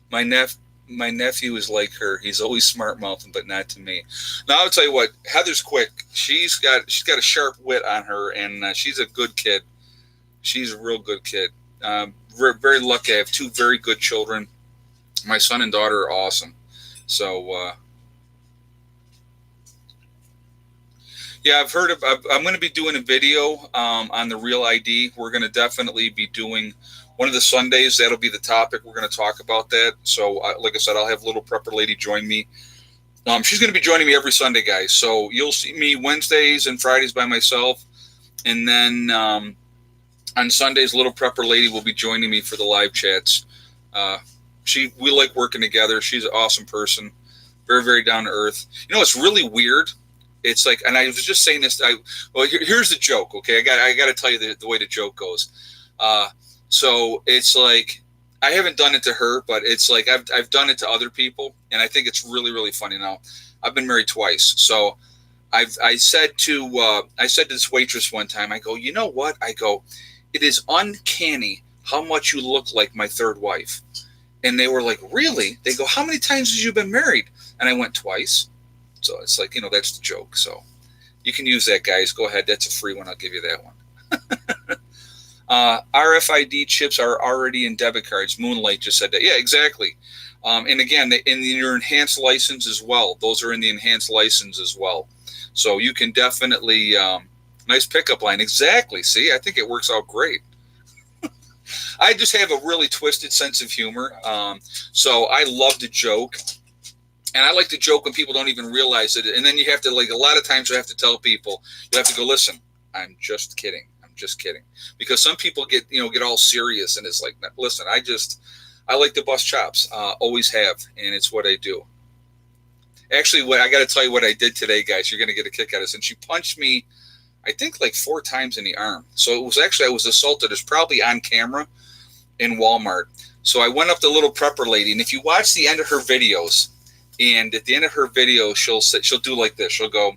My nephew is like her. He's always smart mouthing, but not to me. Now I'll tell you what. Heather's quick. She's got a sharp wit on her, and she's a good kid. She's a real good kid. We're very lucky. I have two very good children. My son and daughter are awesome. So yeah, I've heard of. I'm going to be doing a video on the Real ID. We're going to definitely be doing. One of the Sundays, that'll be the topic. We're going to talk about that. So, like I said, I'll have Little Prepper Lady join me. She's going to be joining me every Sunday, guys. So you'll see me Wednesdays and Fridays by myself. And then on Sundays, Little Prepper Lady will be joining me for the live chats. We like working together. She's an awesome person. Very, very down to earth. It's really weird. It's like, and I was just saying this. Here's the joke, okay? I got to tell you the way the joke goes. So it's like I haven't done it to her, but it's like I've done it to other people, and I think it's really, really funny. Now, I've been married twice, so I said to this waitress one time, I go, you know what? I go, it is uncanny how much you look like my third wife. And they were like, really? They go, how many times have you been married? And I went twice. So it's like, that's the joke. So you can use that, guys. Go ahead. That's a free one. I'll give you that one. RFID chips are already in debit cards. Moonlight just said that. Yeah, exactly. And again, in your enhanced license as well. Those are in the enhanced license as well. So you can definitely, nice pickup line. Exactly. See, I think it works out great. I just have a really twisted sense of humor. So I love to joke. And I like to joke when people don't even realize it. And then you have to, like, a lot of times you have to tell people, you have to go, listen, I'm just kidding. Just kidding, because some people get all serious, and it's like, listen, I like to bust chops, always have, and it's what I do. Actually, what I got to tell you what I did today, guys, you're going to get a kick out of this. And she punched me, I think, like 4 times in the arm. So it was actually, I was assaulted. It's probably on camera in Walmart. So I went up to Little Prepper Lady, and if you watch the end of her videos, and at the end of her video, she'll do like this. She'll go,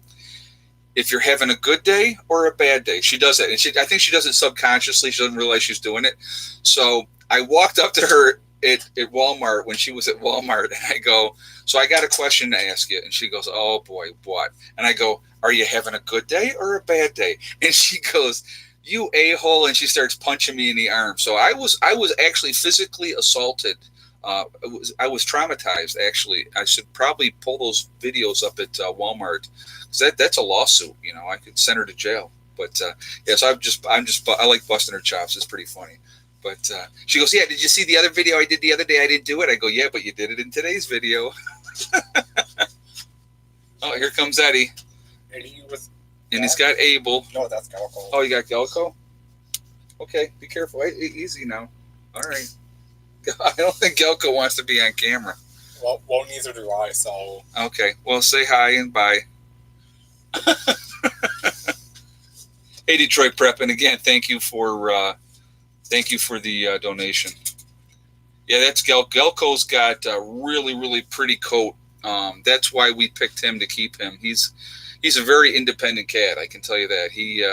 if you're having a good day or a bad day. She does that. And I think she does it subconsciously. She doesn't realize she's doing it. So I walked up to her at Walmart when she was at Walmart, and I go, so I got a question to ask you. And she goes, oh boy, what? And I go, are you having a good day or a bad day? And she goes, you a-hole, and she starts punching me in the arm. So I was actually physically assaulted. I was traumatized, actually. I should probably pull those videos up at Walmart. That's a lawsuit, I could send her to jail. But yes, I like busting her chops. It's pretty funny. But she goes, yeah, did you see the other video I did the other day? I didn't do it. I go, yeah, but you did it in today's video. Oh, here comes Eddie. And he's got Abel. No, that's Galco. Oh, you got Galco? Okay, be careful. Easy now. All right. I don't think Gelco wants to be on camera. Well, neither do I, so... Okay, well, say hi and bye. Hey, Detroit Prep, and again, thank you for the donation. Yeah, that's Gelco's got a really, really pretty coat. That's why we picked him to keep him. He's a very independent cat, I can tell you that. He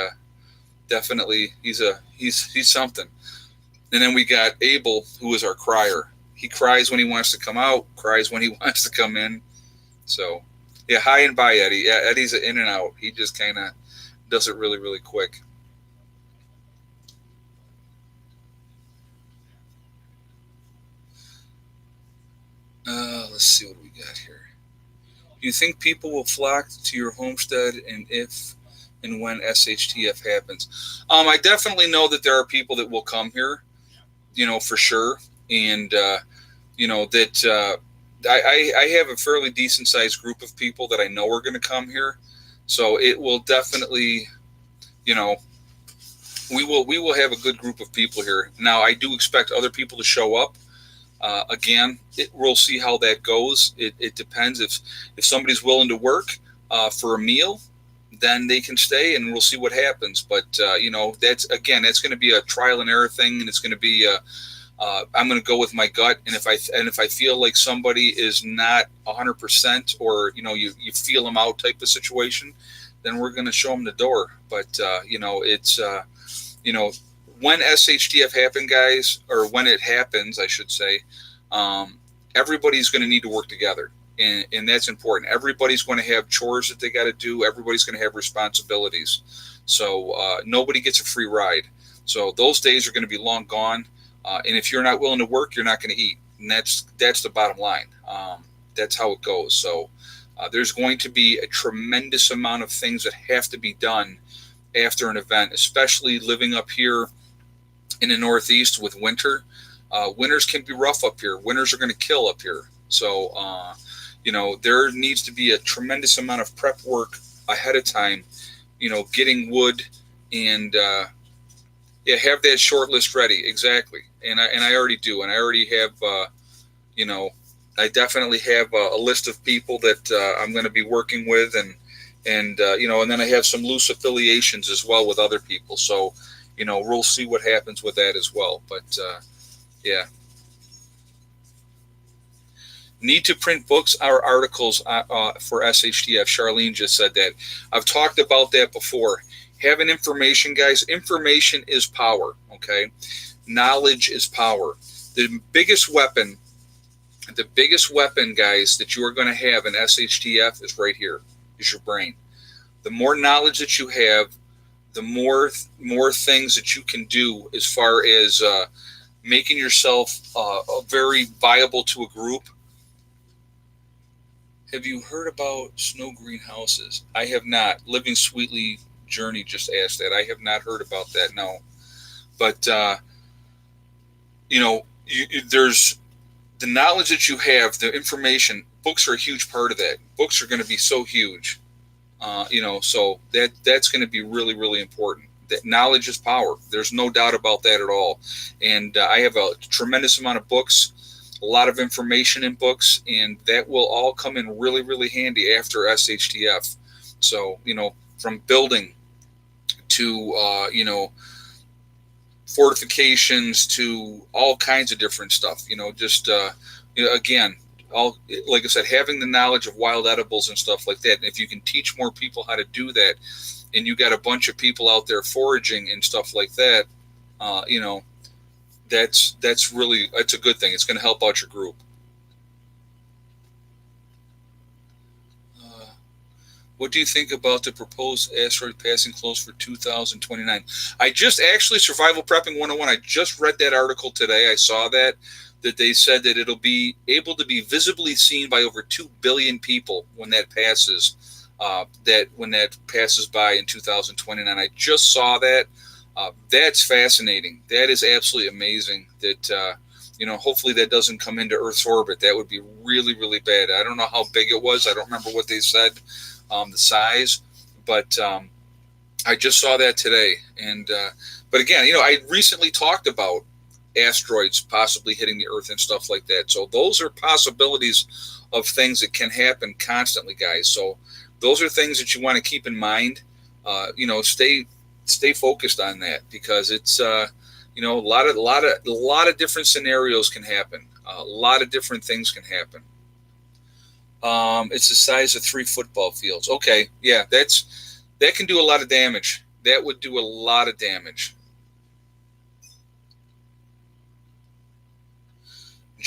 definitely he's something. And then we got Abel, who is our crier. He cries when he wants to come out, cries when he wants to come in. So, yeah, hi and bye, Eddie. Yeah, Eddie's in and out. He just kind of does it really, really quick. Let's see what we got here. Do you think people will flock to your homestead, and if and when SHTF happens? I definitely know that there are people that will come here, for sure, and that I have a fairly decent sized group of people that I know are going to come here, so it will definitely, you know, we will have a good group of people here. Now, I do expect other people to show up. Again, we'll see how that goes. It depends if somebody's willing to work for a meal, then they can stay, and we'll see what happens. But that's going to be a trial and error thing, and it's going to be I'm going to go with my gut, and if I feel like somebody is not 100%, or you feel them out type of situation, then we're going to show them the door. But it's when SHTF happen, guys, or when it happens, I should say, everybody's going to need to work together. And that's important. Everybody's going to have chores that they got to do. Everybody's going to have responsibilities. So nobody gets a free ride. So those days are going to be long gone. And if you're not willing to work, you're not going to eat. And that's the bottom line. That's how it goes. So there's going to be a tremendous amount of things that have to be done after an event, especially living up here in the Northeast with winter. Winters can be rough up here. Winters are going to kill up here. So, there needs to be a tremendous amount of prep work ahead of time, getting wood and, have that short list ready. Exactly. And I already do. And I already have, I definitely have a list of people that I'm going to be working with, and then I have some loose affiliations as well with other people. So, we'll see what happens with that as well. But, yeah. Need to print books or articles for SHTF. Charlene just said that. I've talked about that before. Having information, guys. Information is power, okay? Knowledge is power. The biggest weapon, guys, that you are going to have in SHTF is right here, is your brain. The more knowledge that you have, the more things that you can do as far as making yourself very viable to a group. Have you heard about snow greenhouses? I have not. Living Sweetly Journey just asked that. I have not heard about that, no. But, there's the knowledge that you have, the information. Books are a huge part of that. Books are going to be so huge. So that's going to be really, really important. That knowledge is power. There's no doubt about that at all. And I have a tremendous amount of books, a lot of information in books, and that will all come in really, really handy after SHTF. So, from building to, fortifications to all kinds of different stuff, again, like I said, having the knowledge of wild edibles and stuff like that. And if you can teach more people how to do that, and you got a bunch of people out there foraging and stuff like that, that's a good thing. It's going to help out your group. What do you think about the proposed asteroid passing close for 2029? I just actually, Survival Prepping 101, I just read that article today. I saw that they said that it'll be able to be visibly seen by over 2 billion people when that passes, when that passes by in 2029. I just saw that. That's fascinating. That is absolutely amazing that, hopefully that doesn't come into Earth's orbit. That would be really, really bad. I don't know how big it was. I don't remember what they said, the size, but I just saw that today. And but again, I recently talked about asteroids possibly hitting the Earth and stuff like that. So those are possibilities of things that can happen constantly, guys. So those are things that you want to keep in mind. Stay focused on that, because it's a lot of different scenarios can happen. A lot of different things can happen. It's the size of 3 football fields. Okay, yeah, that can do a lot of damage. That would do a lot of damage.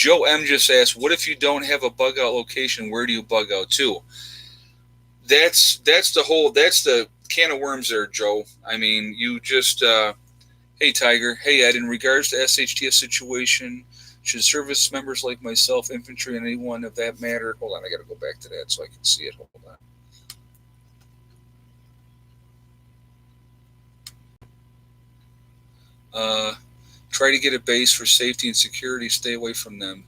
Joe M just asked, what if you don't have a bug out location? Where do you bug out to? That's the can of worms there, Joe. I mean, you just, hey, Tiger. Hey, Ed, in regards to SHTF situation, should service members like myself, infantry, and anyone of that matter, hold on, I got to go back to that so I can see it. Hold on. Try to get a base for safety and security. Stay away from them.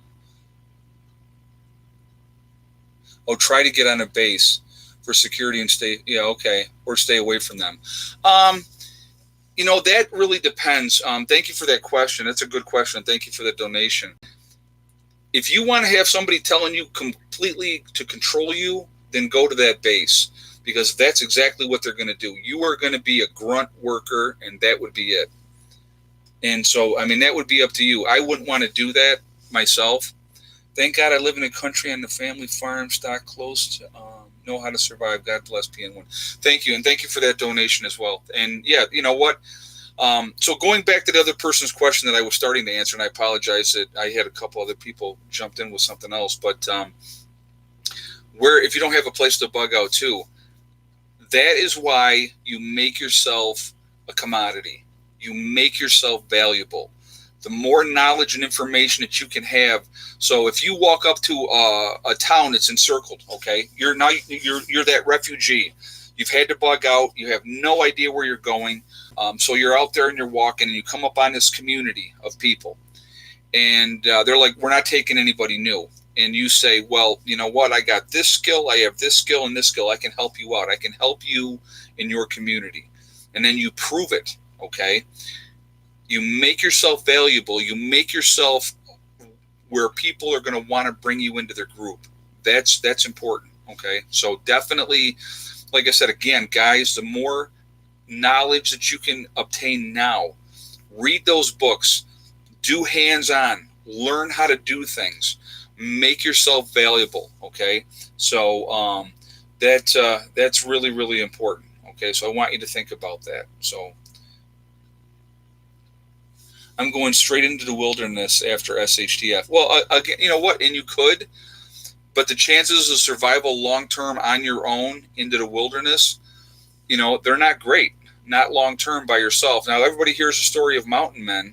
Oh, try to get on a base for security and stay. Yeah, okay, or stay away from them. That really depends. Thank you for that question. That's a good question. Thank you for the donation. If you want to have somebody telling you completely to control you, then go to that base, because that's exactly what they're going to do. You are going to be a grunt worker, and that would be it. And so, I mean, that would be up to you. I wouldn't want to do that myself. Thank God I live in a country on the family farm, stock close to know how to survive. God bless PN1. Thank you. And thank you for that donation as well. And yeah, you know what? So going back to the other person's question that I was starting to answer, and I apologize that I had a couple other people jumped in with something else, but if you don't have a place to bug out to, that is why you make yourself a commodity. You make yourself valuable. The more knowledge and information that you can have. So if you walk up to a town that's encircled, okay, you're that refugee. You've had to bug out. You have no idea where you're going. So you're out there and you're walking, and you come up on this community of people, and they're like, "We're not taking anybody new." And you say, "Well, you know what? I got this skill. I have this skill and this skill. I can help you out. I can help you in your community." And then you prove it. Okay. You make yourself valuable. You make yourself where people are going to want to bring you into their group. That's important. Okay. So definitely, like I said, again, guys, the more knowledge that you can obtain now, read those books, do hands-on, learn how to do things, make yourself valuable. Okay. So that's really, really important. Okay. So I want you to think about that. So I'm going straight into the wilderness after SHTF. Well, again, you know what? And you could, but the chances of survival long-term on your own into the wilderness, they're not great, not long-term by yourself. Now, everybody hears the story of mountain men,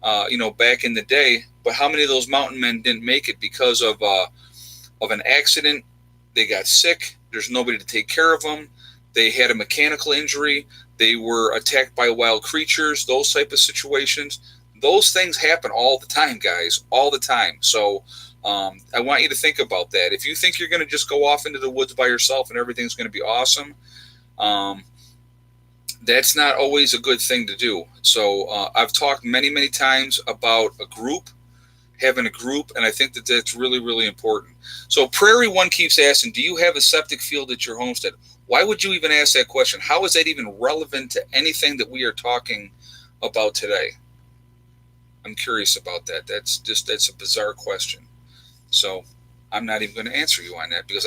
back in the day, but how many of those mountain men didn't make it because of an accident? They got sick. There's nobody to take care of them. They had a mechanical injury. They were attacked by wild creatures, those type of situations. Those things happen all the time, guys, all the time. So I want you to think about that. If you think you're going to just go off into the woods by yourself and everything's going to be awesome, that's not always a good thing to do. So I've talked many, many times about having a group, and I think that that's really, really important. So Prairie One keeps asking, do you have a septic field at your homestead? Why would you even ask that question? How is that even relevant to anything that we are talking about today? I'm curious about that. That's a bizarre question. So I'm not even going to answer you on that, because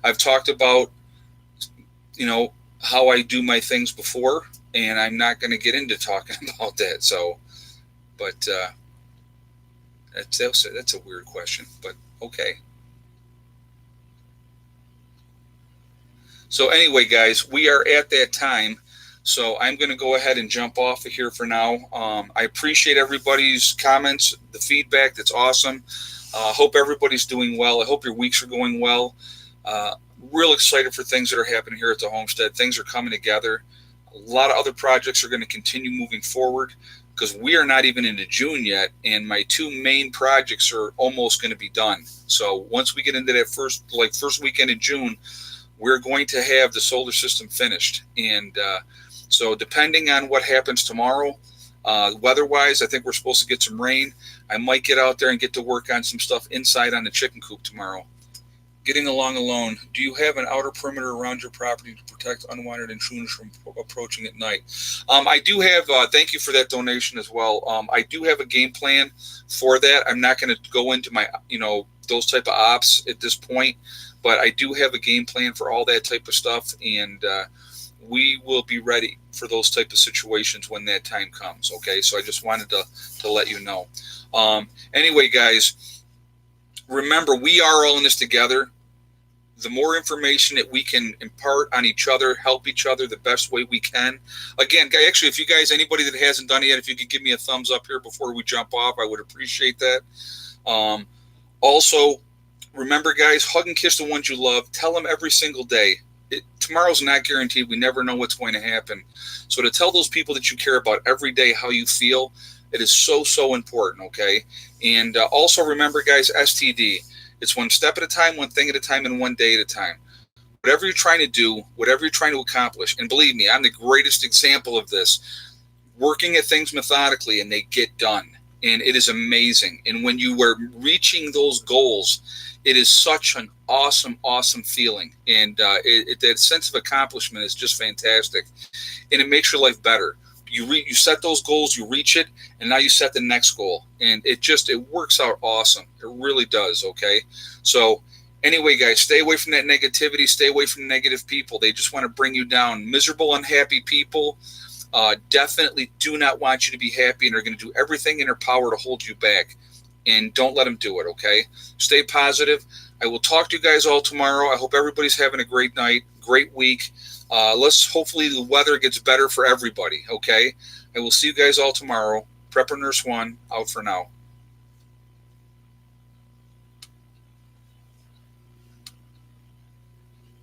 I've talked about, how I do my things before, and I'm not going to get into talking about that. So, but that's a weird question, but okay. So anyway, guys, we are at that time. So I'm going to go ahead and jump off of here for now. I appreciate everybody's comments, the feedback. That's awesome. Hope everybody's doing well. I hope your weeks are going well. Real excited for things that are happening here at the homestead. Things are coming together. A lot of other projects are going to continue moving forward, because we are not even into June yet, and my two main projects are almost going to be done. So once we get into that first weekend in June, we're going to have the solar system finished. And so depending on what happens tomorrow, weather-wise, I think we're supposed to get some rain. I might get out there and get to work on some stuff inside on the chicken coop tomorrow. Getting along alone. Do you have an outer perimeter around your property to protect unwanted intruders from approaching at night? I do have, thank you for that donation as well. I do have a game plan for that. I'm not going to go into my, those type of ops at this point, but I do have a game plan for all that type of stuff, and we will be ready for those type of situations when that time comes. Okay, so I just wanted to let you know. Anyway, guys, remember, we are all in this together. The more information that we can impart on each other, help each other the best way we can. Again, actually, if you guys, anybody that hasn't done it yet, if you could give me a thumbs up here before we jump off, I would appreciate that. Also, remember, guys, hug and kiss the ones you love. Tell them every single day. Tomorrow's not guaranteed. We never know what's going to happen. So to tell those people that you care about every day how you feel, it is so, so important, okay? And also remember, guys, STD. It's one step at a time, one thing at a time, and one day at a time. Whatever you're trying to do, whatever you're trying to accomplish, and believe me, I'm the greatest example of this, working at things methodically, and they get done. And it is amazing. And when you are reaching those goals, it is such an awesome, awesome feeling. And that sense of accomplishment is just fantastic. And it makes your life better. You set those goals, you reach it, and now you set the next goal. And it works out awesome. It really does, okay? So anyway, guys, stay away from that negativity. Stay away from negative people. They just want to bring you down. Miserable, unhappy people definitely do not want you to be happy, and are going to do everything in their power to hold you back. And don't let them do it, okay? Stay positive. I will talk to you guys all tomorrow. I hope everybody's having a great night, great week. Hopefully the weather gets better for everybody, okay? I will see you guys all tomorrow. Prepper Nurse 1, out for now.